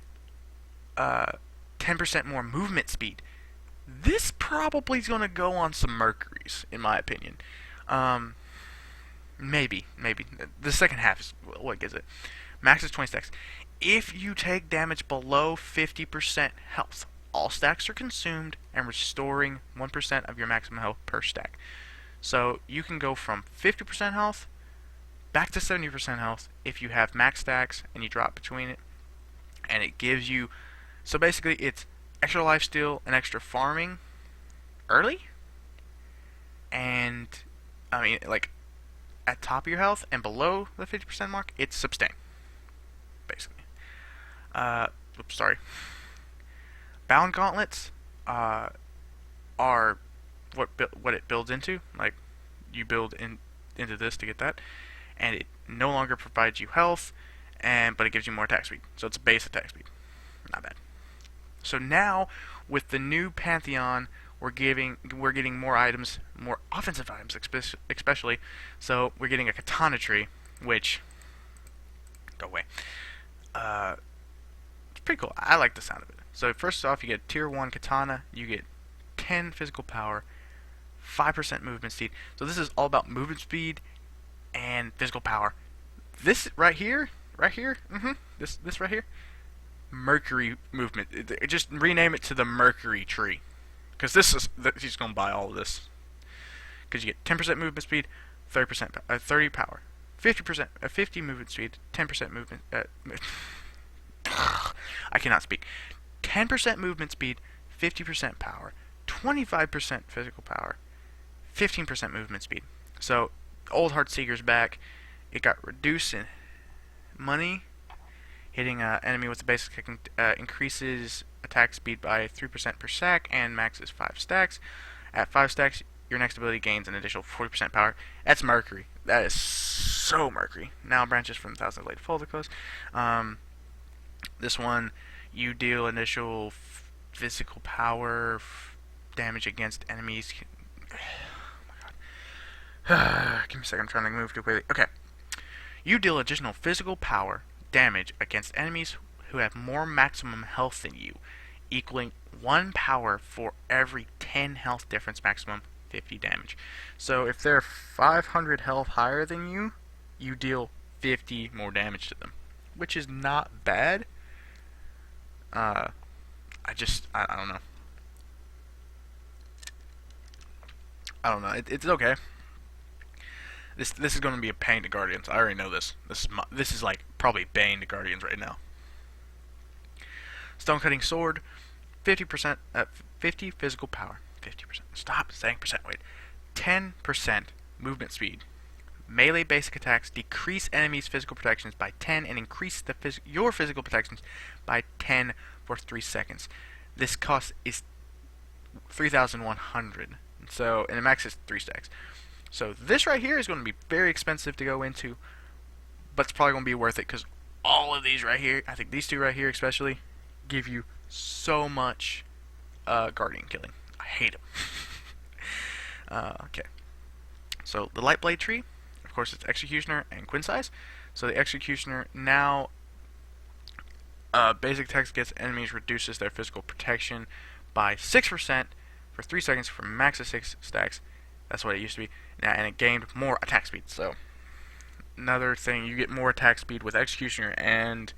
10% more movement speed. This probably is going to go on some Mercuries, in my opinion. Maybe. The second half is what gives it. Max is 20 stacks. If you take damage below 50% health, all stacks are consumed and restoring 1% of your maximum health per stack. So you can go from 50% health back to 70% health if you have max stacks and you drop between it. And it gives you, so basically it's extra lifesteal and extra farming early. And, I mean, like, at top of your health and below the 50% mark, it's sustain, basically. Oops, sorry. Bound gauntlets are what it builds into. Like, you build into this to get that, and it no longer provides you health, but it gives you more attack speed. So it's base attack speed. Not bad. So now with the new Pantheon, we're getting more items, more offensive items, especially. So we're getting a katana tree, which go away. It's pretty cool. I like the sound of it. So first off, you get tier 1 katana. You get 10 physical power, 5% movement speed. So this is all about movement speed and physical power. This right here, this right here, Mercury movement. Just rename it to the Mercury tree, because he's gonna buy all of this. Because you get 10% movement speed, 30 power, 50%, 50 movement speed, 10% movement. I cannot speak. 10% movement speed, 50% power, 25% physical power, 15% movement speed. So Old Heartseeker's back. It got reduced in money. Hitting an enemy with a basic kick increases attack speed by 3% per stack and maxes 5 stacks. At 5 stacks, your next ability gains an additional 40% power. That's Mercury. That is so Mercury. Now branches from Thousand Blade Follicles. This one, you deal initial physical power damage against enemies. Oh my god. Give me a second, I'm trying to move too quickly. Okay. You deal additional physical power damage against enemies who have more maximum health than you, equaling 1 power for every 10 health difference, maximum 50 damage. So if they're 500 health higher than you, you deal 50 more damage to them, which is not bad. I don't know. I don't know. It's okay. This is going to be a pain to Guardians. I already know this. This is like probably bane to Guardians right now. Stone Cutting Sword, 50%, 50 physical power, 50%. Stop saying percent. Wait, 10% movement speed. Melee basic attacks decrease enemies' physical protections by 10 and increase your physical protections by 10 for 3 seconds. This cost is 3,100. So, and the max is 3 stacks. So this right here is going to be very expensive to go into, but it's probably going to be worth it because all of these right here, I think these two right here especially, give you so much Guardian killing. I hate them. Okay. So the Light Blade tree, of course, it's Executioner and Quinn size. So the Executioner now, basic attacks against enemies reduces their physical protection by 6% for 3 seconds from max of 6 stacks. That's what it used to be. Now, and it gained more attack speed. So another thing, you get more attack speed with Executioner and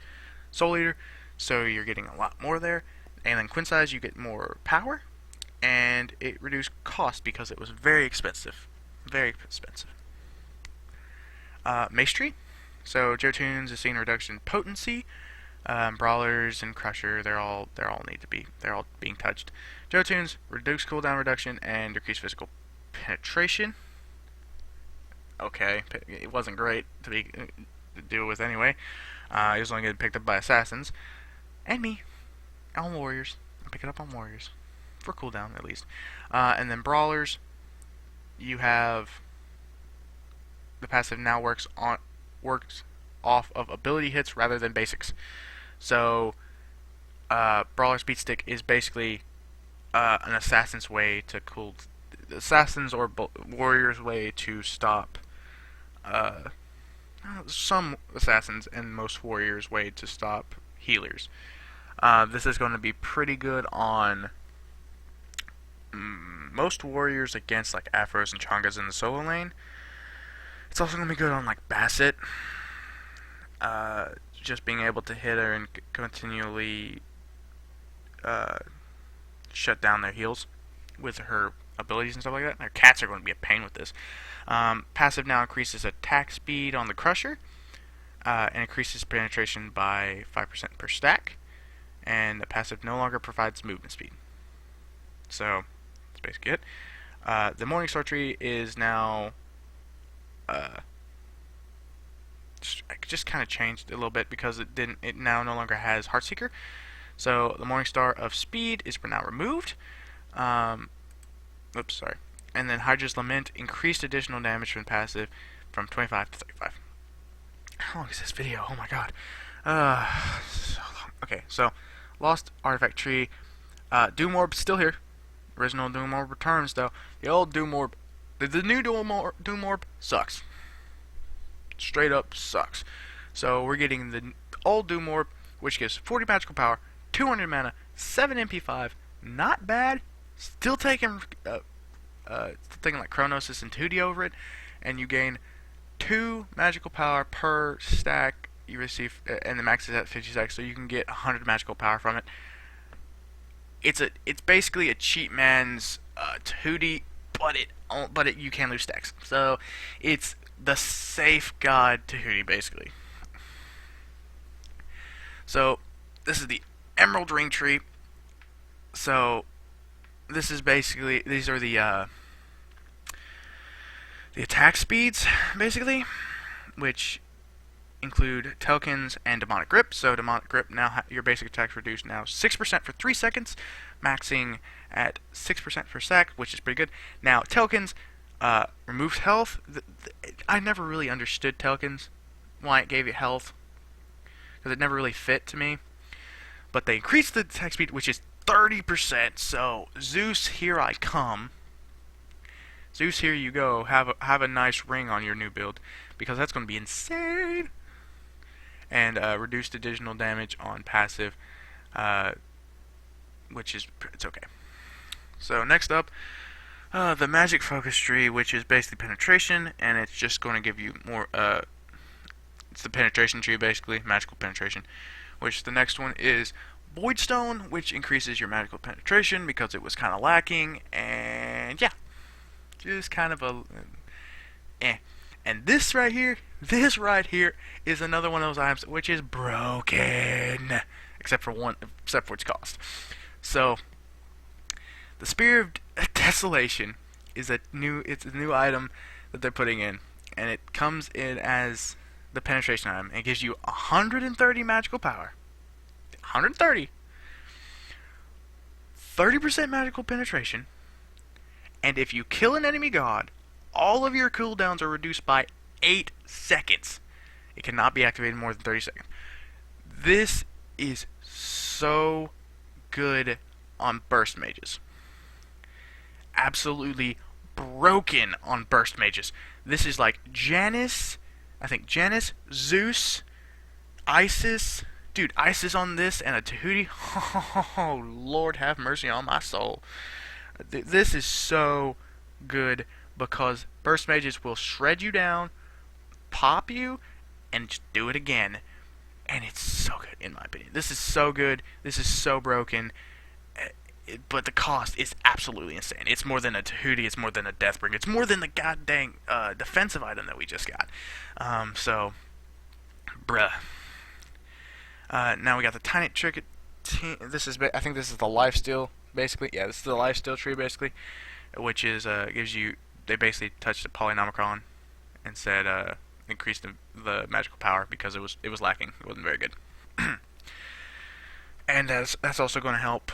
Soul Eater. So you're getting a lot more there. And then Quinn size, you get more power, and it reduced cost because it was very expensive. Very expensive. Mace Tree. So Jotunes is seeing a reduction in potency. Brawlers and Crusher, they're all being touched. Jotunes, reduce cooldown reduction and decrease physical penetration. Okay, it wasn't great to deal with anyway. It was only getting picked up by assassins. And me, on warriors. I pick it up on warriors. For cooldown, at least. And then brawlers, you have the passive now works off of ability hits rather than basics. So, Brawler Speed Stick is basically an assassin's way to assassins or warriors' way to stop some assassins and most warriors' way to stop healers. This is going to be pretty good on most warriors against like Afros and Chongas in the solo lane. It's also going to be good on like Bassett. Just being able to hit her and continually uh, shut down their heals with her abilities and stuff like that. Their cats are going to be a pain with this. Passive now increases attack speed on the Crusher and increases penetration by 5% per stack. And the passive no longer provides movement speed. So that's basically it. The Morningstar tree is now just kind of changed a little bit because it didn't. It now no longer has Heartseeker. So the Morningstar of Speed is now removed. Oops, sorry. And then Hydra's Lament increased additional damage from passive from 25 to 35. How long is this video? Oh my god. So long. Okay, so Lost Artifact Tree. Doom Orb still here. Original Doom Orb returns though. The old Doom Orb, the new Doom Orb sucks. Straight up sucks. So we're getting the old Doom Orb, which gives 40 magical power, 200 mana, 7 MP5. Not bad. Still taking like Chronosis and 2D over it, and you gain 2 magical power per stack you receive, and the max is at 50 stacks, so you can get 100 magical power from it. It's basically a cheap man's Tahuti, but you can lose stacks. So it's the safe god Tahuti basically. So this is the Emerald Ring Tree. So this is basically, these are the attack speeds basically, which include Telkins and Demonic Grip. So Demonic Grip, now your basic attack's reduced now 6% for 3 seconds, maxing at 6% per sec, which is pretty good. Now Telkins removes health. I never really understood Telkins, why it gave you health, because it never really fit to me. But they increased the attack speed, which is 30%. So Zeus, here I come. Zeus, here you go. Have a nice ring on your new build, because that's going to be insane. And reduced additional damage on passive, which is, it's okay. So next up, the Magic Focus Tree, which is basically penetration, and it's just going to give you more. It's the penetration tree basically, magical penetration. Which the next one is Voidstone, which increases your magical penetration because it was kind of lacking, and yeah, just kind of a eh. And this right here is another one of those items which is broken, except for its cost. So the Spear of Desolation is a new item that they're putting in, and it comes in as the penetration item. It gives you 130 magical power. 130. 30% magical penetration. And if you kill an enemy god, all of your cooldowns are reduced by 8 seconds. It cannot be activated more than 30 seconds. This is so good on burst mages. Absolutely broken on burst mages. This is like Janus, Zeus, Isis. Dude, Isis on this and a Tahuti. Oh, Lord have mercy on my soul. This is so good because burst mages will shred you down, pop you, and just do it again. And it's so good, in my opinion. This is so good. This is so broken. But the cost is absolutely insane. It's more than a Tahuti. It's more than a Deathbringer. It's more than the goddamn defensive item that we just got. So, bruh. Now we got the Tiny Trick. This is, I think this is the Lifesteal, basically. Yeah, this is the Lifesteal tree, basically, which is gives you. They basically touched the Polynomicron and said increased the magical power because it was lacking. It wasn't very good. And that's also going to help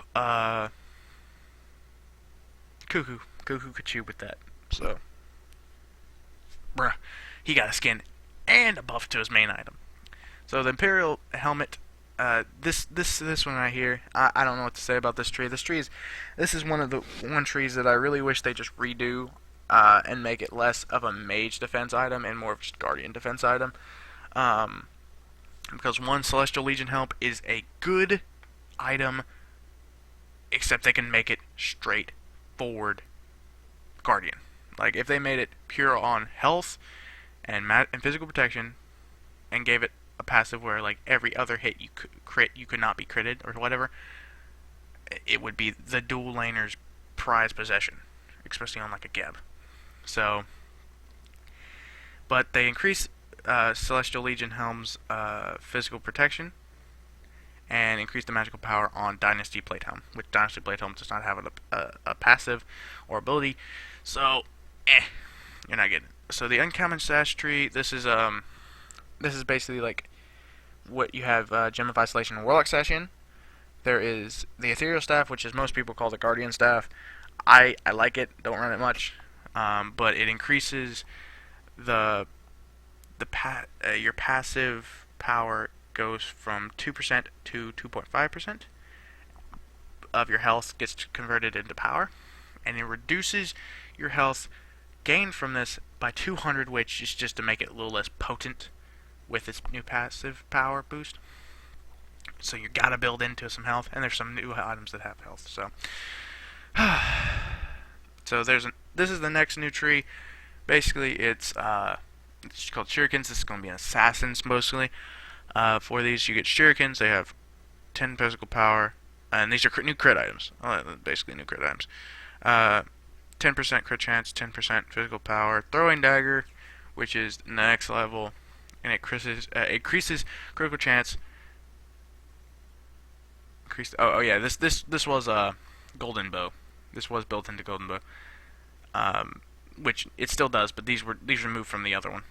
Cuckoo could chew with that. So, bruh, he got a skin and a buff to his main item. So the Imperial Helmet, this one right here, I don't know what to say about this tree. This is one of the trees that I really wish they just redo and make it less of a mage defense item and more of just guardian defense item. Because one, Celestial Legion Help is a good item, except they can make it straightforward guardian. Like if they made it pure on health, and physical protection, and gave it a passive where like every other hit you could not be critted or whatever. It would be the dual laner's prized possession, especially on like a Geb. So, but they increase Celestial Legion Helm's physical protection and increase the magical power on Dynasty Plate Helm, which Dynasty Plate Helm does not have a passive or ability. So, you're not getting it. So the uncommon stash tree. This is basically like what you have Gem of Isolation and Warlock stash in. There is the Ethereal Staff, which is most people call the Guardian Staff. I like it. Don't run it much, but it increases your passive power goes from 2% to 2.5% of your health gets converted into power, and it reduces your health gained from this by 200, which is just to make it a little less potent with its new passive power boost. So you gotta build into some health, and there's some new items that have health. So this is the next new tree. Basically, it's called shurikens. This is going to be an assassins mostly. For these, you get shurikens. They have 10 physical power, and these are new crit items. Basically, new crit items. 10% crit chance, 10% physical power. Throwing dagger, which is the next level, and it increases critical chance. Yeah, this was a golden bow. This was built into golden bow, which it still does, but these removed from the other one.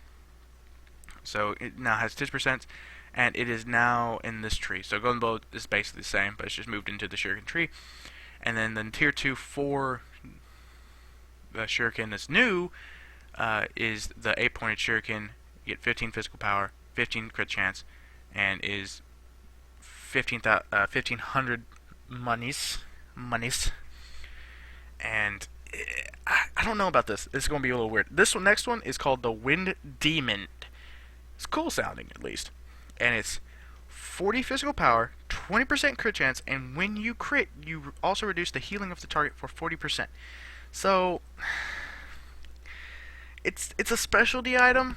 So it now has 10%, and it is now in this tree. So golden bow is basically the same, but it's just moved into the shuriken tree. And then the tier 2 for the shuriken that's new is the 8-pointed shuriken. You get 15 physical power, 15 crit chance, and is 1,500 monies. And I don't know about this. This is going to be a little weird. This next one is called the Wind Demon. It's cool sounding, at least. And it's 40 physical power, 20% crit chance, and when you crit, you also reduce the healing of the target for 40%. So, it's a specialty item.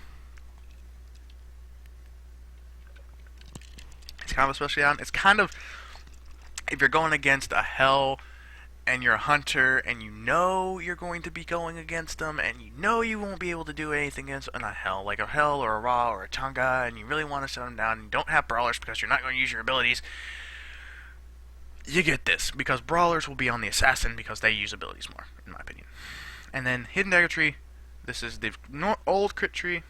It's kind of a specialty item. It's kind of, if you're going against a hell and you're a hunter and you know you're going to be going against them and you know you won't be able to do anything against not hell, like a hell or a raw or a changa, and you really want to shut them down and you don't have brawlers because you're not going to use your abilities, you get this, because brawlers will be on the assassin because they use abilities more, in my opinion. And then Hidden Dagger Tree. This is the old crit tree.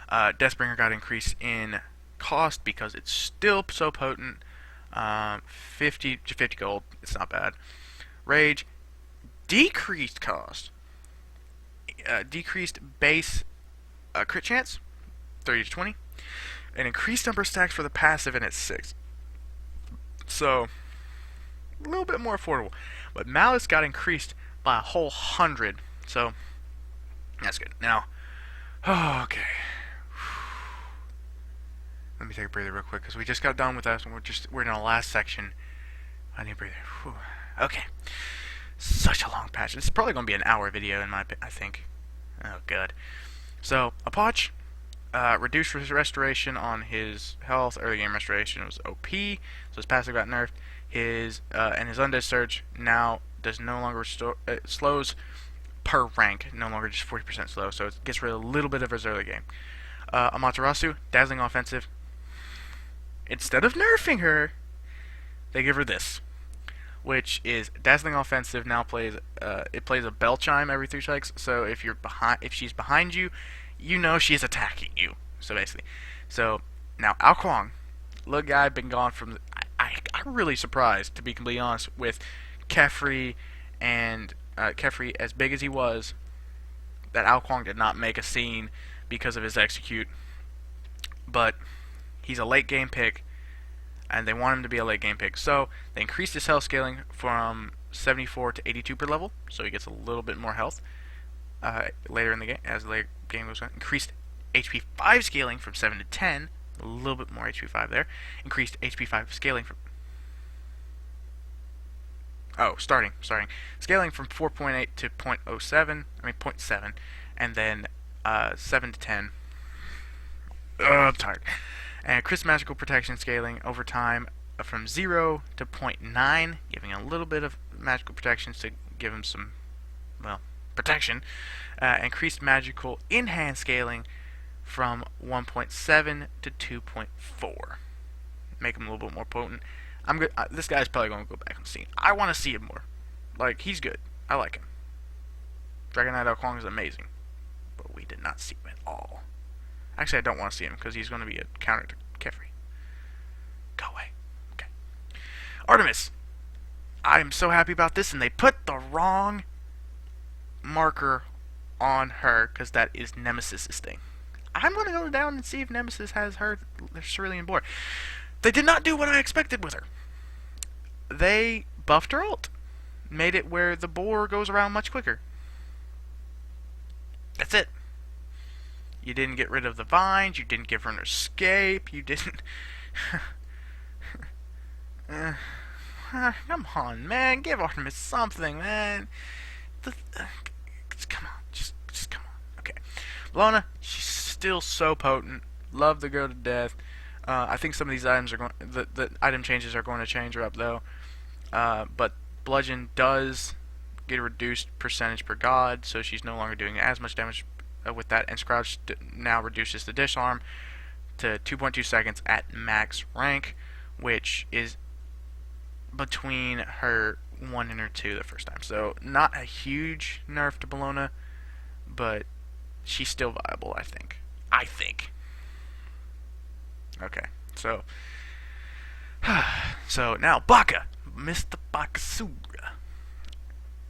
Deathbringer got increased in cost because it's still so potent. 50 gold. It's not bad. Rage, decreased cost. Decreased base crit chance, 30 to 20. An increased number of stacks for the passive, and it's 6. So, a little bit more affordable. But Malice got increased by a whole 100. So, that's good. Now, okay. Let me take a breather real quick, because we just got done with that, and we're in the last section. I need a breather. Whew. Okay. Such a long patch. This is probably going to be an hour video, I think. Oh, God. So, Apoch, reduced restoration on his health. Early game restoration was OP, so his passive got nerfed. And his Undead Surge now does no longer restore, slows per rank, no longer just 40% slow, so it gets rid of a little bit of his early game. Amaterasu, Dazzling Offensive. Instead of nerfing her, they give her this, which is Dazzling Offensive. Now plays it plays a bell chime every 3 strikes. So if she's behind you, you know she's attacking you. So basically, now Ao Kuang, little guy, been gone from. I'm really surprised, to be completely honest, with Kefri and Kefri as big as he was, that Ao Kuang did not make a scene because of his execute. But he's a late game pick, and they want him to be a late game pick. So they increased his health scaling from 74 to 82 per level, so he gets a little bit more health later in the game, as the later game goes on. Increased HP 5 scaling from 7 to 10, a little bit more HP 5 there. Increased HP 5 scaling from scaling from 4.8 to 0.07, 0.7, and then 7 to 10. I'm tired. And increased magical protection scaling over time from 0 to zero point 0.9, giving a little bit of magical protections to give him some, well, protection. Increased magical in-hand scaling from 1.7 to 2.4. Make him a little bit more potent. I'm good. This guy's probably going to go back and see. I want to see him more. Like, he's good. I like him. Dragon Knight Alkwong is amazing. But we did not see him at all. Actually, I don't want to see him because he's going to be a counter to Kefri. Go away. Okay. Artemis. I am so happy about this, and they put the wrong marker on her because that is Nemesis' thing. I'm going to go down and see if Nemesis has her Cerulean Boar. They did not do what I expected with her. They buffed her ult. Made it where the boar goes around much quicker. That's it. You didn't get rid of the vines. You didn't give her an escape. You didn't... come on, man. Give Artemis something, man. Come on. Just come on. Okay. Lona, she's still so potent. Love the girl to death. I think some of these items are going... The item changes are going to change her up, though. But Bludgeon does get a reduced percentage per god, so she's no longer doing as much damage with that. And Scrouch now reduces the disarm to 2.2 seconds at max rank, which is between her 1 and her 2 the first time. So not a huge nerf to Bellona, but she's still viable, I think. Okay, so so now Baka, Mr. Bakasura,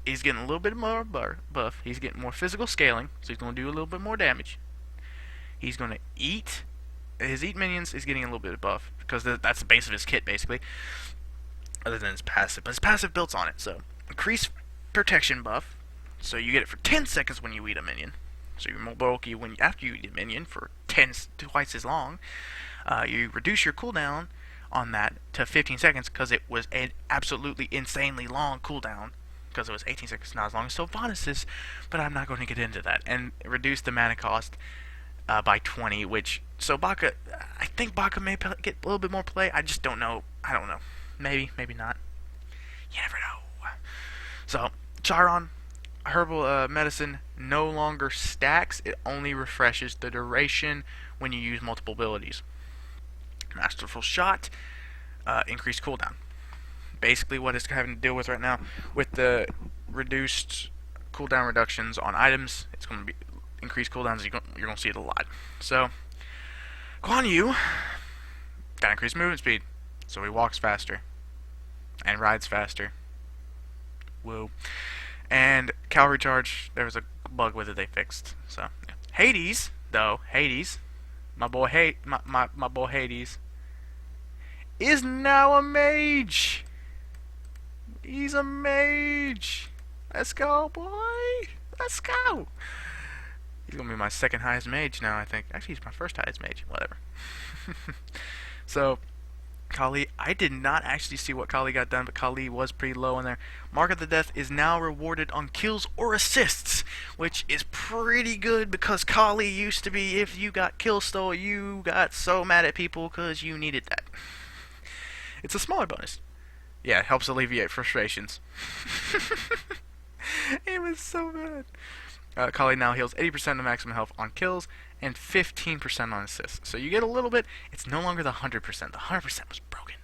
is getting a little bit more buff. He's getting more physical scaling, so he's going to do a little bit more damage. He's going to eat. His eat minions is getting a little bit of buff because that's the base of his kit, basically. Other than his passive, but his passive builds on it. So increase protection buff, so you get it for 10 seconds when you eat a minion. So you're more bulky after you eat a minion for twice as long. You reduce your cooldown on that to 15 seconds because it was an absolutely insanely long cooldown because it was 18 seconds, not as long as Sylvanas', but I'm not going to get into that. And reduce the mana cost by 20, which, so Baka, I think Baka may get a little bit more play. I just don't know. I don't know. Maybe not. You never know. So, Chiron, herbal medicine no longer stacks. It only refreshes the duration when you use multiple abilities. Masterful Shot, increased cooldown. Basically what it's having to deal with right now with the reduced cooldown reductions on items, it's going to be increased cooldowns. You're going to see it a lot. So, Guan Yu got increased movement speed, so he walks faster and rides faster. Woo. And Cavalry Charge, there was a bug with it they fixed. So, yeah. Hades, though, my boy Hades, is now a mage. He's a mage. Let's go, boy. Let's go. He's gonna be my second highest mage now, I think. Actually, he's my first highest mage. Whatever. So, Kali, I did not actually see what Kali got done, but Kali was pretty low in there. Mark of the Death is now rewarded on kills or assists, which is pretty good because Kali used to be, if you got kill stole, you got so mad at people because you needed that. It's a smaller bonus. Yeah, it helps alleviate frustrations. It was so bad. Kali now heals 80% of maximum health on kills and 15% on assists. So you get a little bit. It's no longer the 100%. The 100% was broken.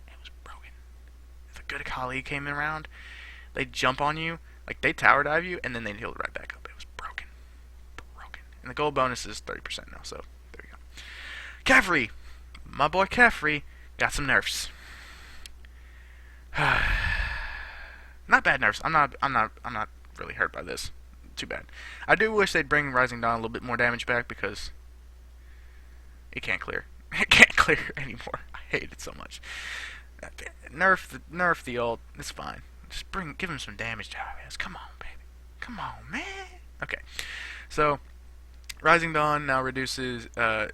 It was broken. If a good Kali came around, they'd jump on you, like they'd tower dive you, and then they'd heal it right back up. It was broken. Broken. And the gold bonus is 30% now, so there you go. Kefri! My boy Kefri got some nerfs. Not bad nerfs. I'm not really hurt by this. Too bad. I do wish they'd bring Rising Dawn a little bit more damage back because it can't clear. It can't clear anymore. I hate it so much. Nerf the ult. It's fine. Just give him some damage to us. Come on, baby. Come on, man. Okay. So Rising Dawn now reduces. The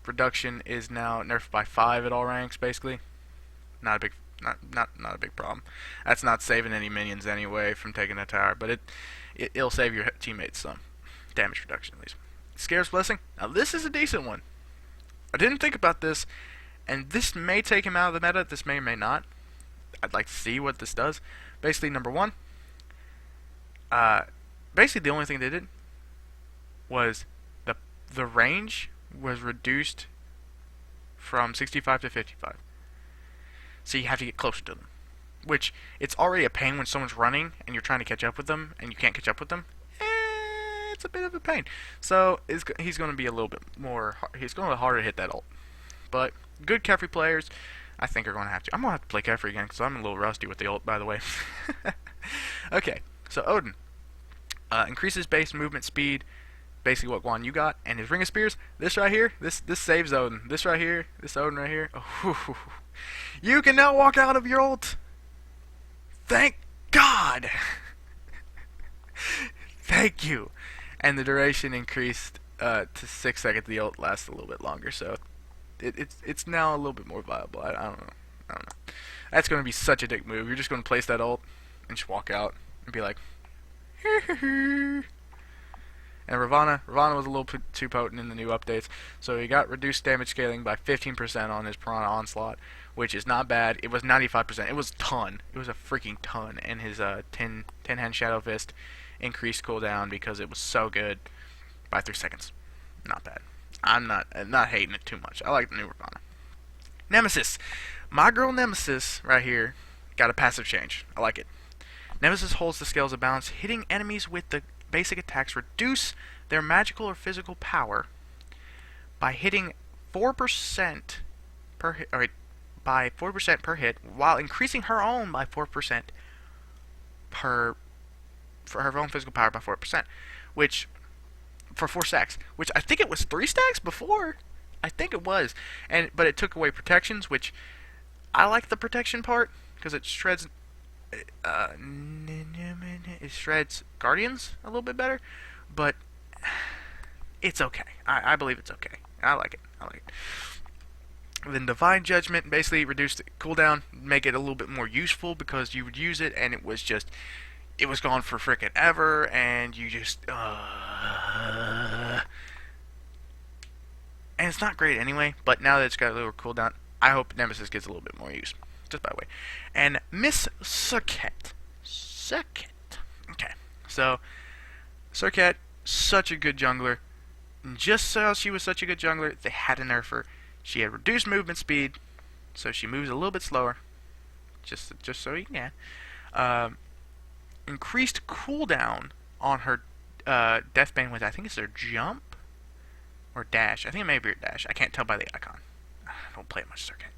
reduction is now nerfed by 5 at all ranks. Basically, not a big problem. That's not saving any minions anyway from taking a tower, but it'll save your teammates some damage reduction at least. Scare's Blessing. Now this is a decent one. I didn't think about this, and this may take him out of the meta. This may or may not. I'd like to see what this does. Basically, number one. Basically, the only thing they did was the range was reduced from 65 to 55. So you have to get closer to them. Which, it's already a pain when someone's running and you're trying to catch up with them and you can't catch up with them. It's a bit of a pain. So he's going to be a little bit more. He's going to be harder to hit that ult. But good Kefri players, I think, are going to have to. I'm going to have to play Kefri again because I'm a little rusty with the ult, by the way. Okay, so Odin increases base movement speed. Basically what Guan you got, and his Ring of Spears, this right here, this saves Odin. This right here, this Odin right here. Oh, you can now walk out of your ult. Thank God. Thank you. And the duration increased to 6 seconds. The ult lasts a little bit longer, so it's now a little bit more viable. I don't know. That's going to be such a dick move. You're just going to place that ult and just walk out and be like, and Ravana was a little too potent in the new updates, so he got reduced damage scaling by 15% on his Piranha Onslaught, which is not bad. It was 95%. It was a ton. It was a freaking ton. And his 10-hand Shadow Fist increased cooldown because it was so good by 3 seconds. Not bad. I'm not hating it too much. I like the new Ravana. Nemesis. My girl Nemesis right here got a passive change. I like it. Nemesis holds the scales of balance, hitting enemies with the basic attacks reduce their magical or physical power by hitting 4% per hit, by 4% per hit, while increasing her own by 4% for her own physical power by 4%, which for 4 stacks, which I think it was 3 stacks before. I think it was, but it took away protections, which I like the protection part because it shreds. It shreds Guardians a little bit better, but it's okay. I believe it's okay. I like it. Then Divine Judgment basically reduced the cooldown, make it a little bit more useful because you would use it and it was gone for frickin' ever, and you just and it's not great anyway. But now that it's got a little cooldown, I hope Nemesis gets a little bit more use. Just by the way. And Miss Serket. Okay. So, Serket, such a good jungler. And just so she was such a good jungler, they had to nerf her. She had reduced movement speed, so she moves a little bit slower. Just so you can. Increased cooldown on her Deathbane with, I think it's her jump? Or dash. I think it may be her dash. I can't tell by the icon. I don't play much Serket.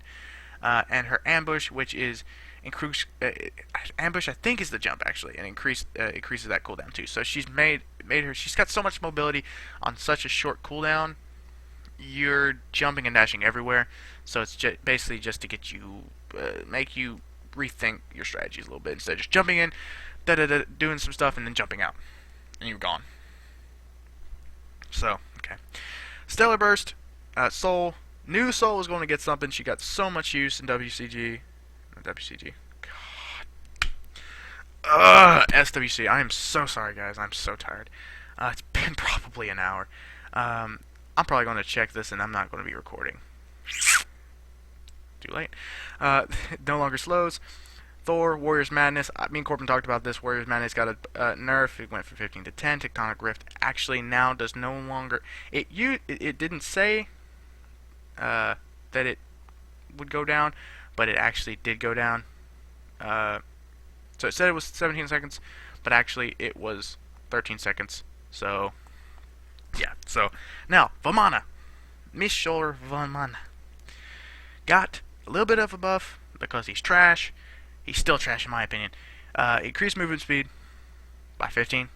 And her ambush, which is ambush, I think is the jump actually, and increases that cooldown too. So she's she's got so much mobility on such a short cooldown. You're jumping and dashing everywhere, so it's basically just to get you, make you rethink your strategies a little bit instead of just jumping in, doing some stuff and then jumping out, and you're gone. So okay, Stellar Burst, Soul. New Soul was going to get something. She got so much use in WCG. God. SWC. I am so sorry, guys. I'm so tired. It's been probably an hour. I'm probably going to check this, and I'm not going to be recording. Too late. No longer slows. Thor, Warrior's Madness. Me and Corbin talked about this. Warrior's Madness got a nerf. It went from 15 to 10. Tectonic Rift actually now does no longer... It didn't say... that it would go down, but it actually did go down. So it said it was 17 seconds, but actually it was 13 seconds. So, yeah. So, now, Vamana. Mishor Vamana. Got a little bit of a buff because he's trash. He's still trash in my opinion. Increased movement speed by 15.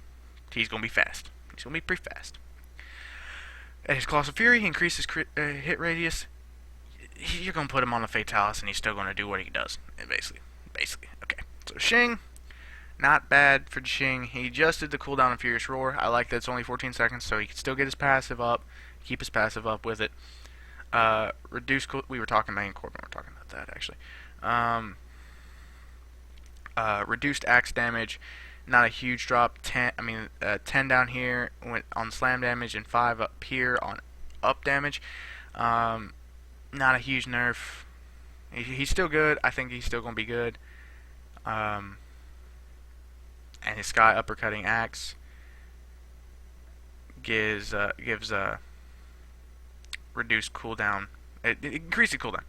He's going to be fast. He's going to be pretty fast. At his Colossal Fury, he increases hit radius. You're going to put him on the Fatalis, and he's still going to do what he does, basically. Okay. So Shing, not bad for Shing. He adjusted the cooldown of Furious Roar. I like that it's only 14 seconds, so he can still get his passive up, keep his passive up with it. We were talking about, Corbin, we were talking about that, actually. Reduced axe damage. Not a huge drop. 10 down here went on slam damage and 5 up here on up damage. Um, Not a huge nerf. He's still good. I think he's still going to be good. Um, and his sky uppercutting axe gives reduced cooldown. It increased the cooldown.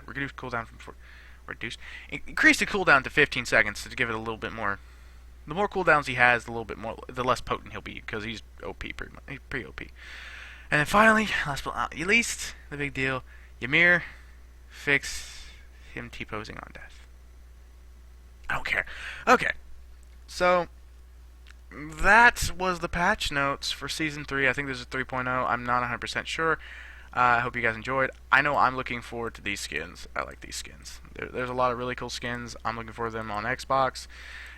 Reduced cooldown from reduced. Increased the cooldown to 15 seconds to give it a little bit more. The more cooldowns he has, the less potent he'll be because he's OP pretty much. He's pretty OP. And then finally, last but not least, the big deal, Ymir, fix him T-posing on death. I don't care. Okay, so that was the patch notes for Season 3. I think this is 3.0. I'm not 100% sure. I hope you guys enjoyed. I know I'm looking forward to these skins. I like these skins. There's a lot of really cool skins. I'm looking for them on Xbox.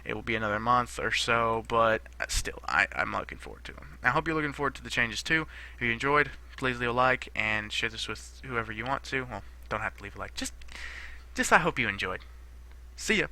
It will be another month or so, but still, I'm looking forward to them. I hope you're looking forward to the changes too. If you enjoyed, please leave a like and share this with whoever you want to. Well, don't have to leave a like. Just I hope you enjoyed. See ya.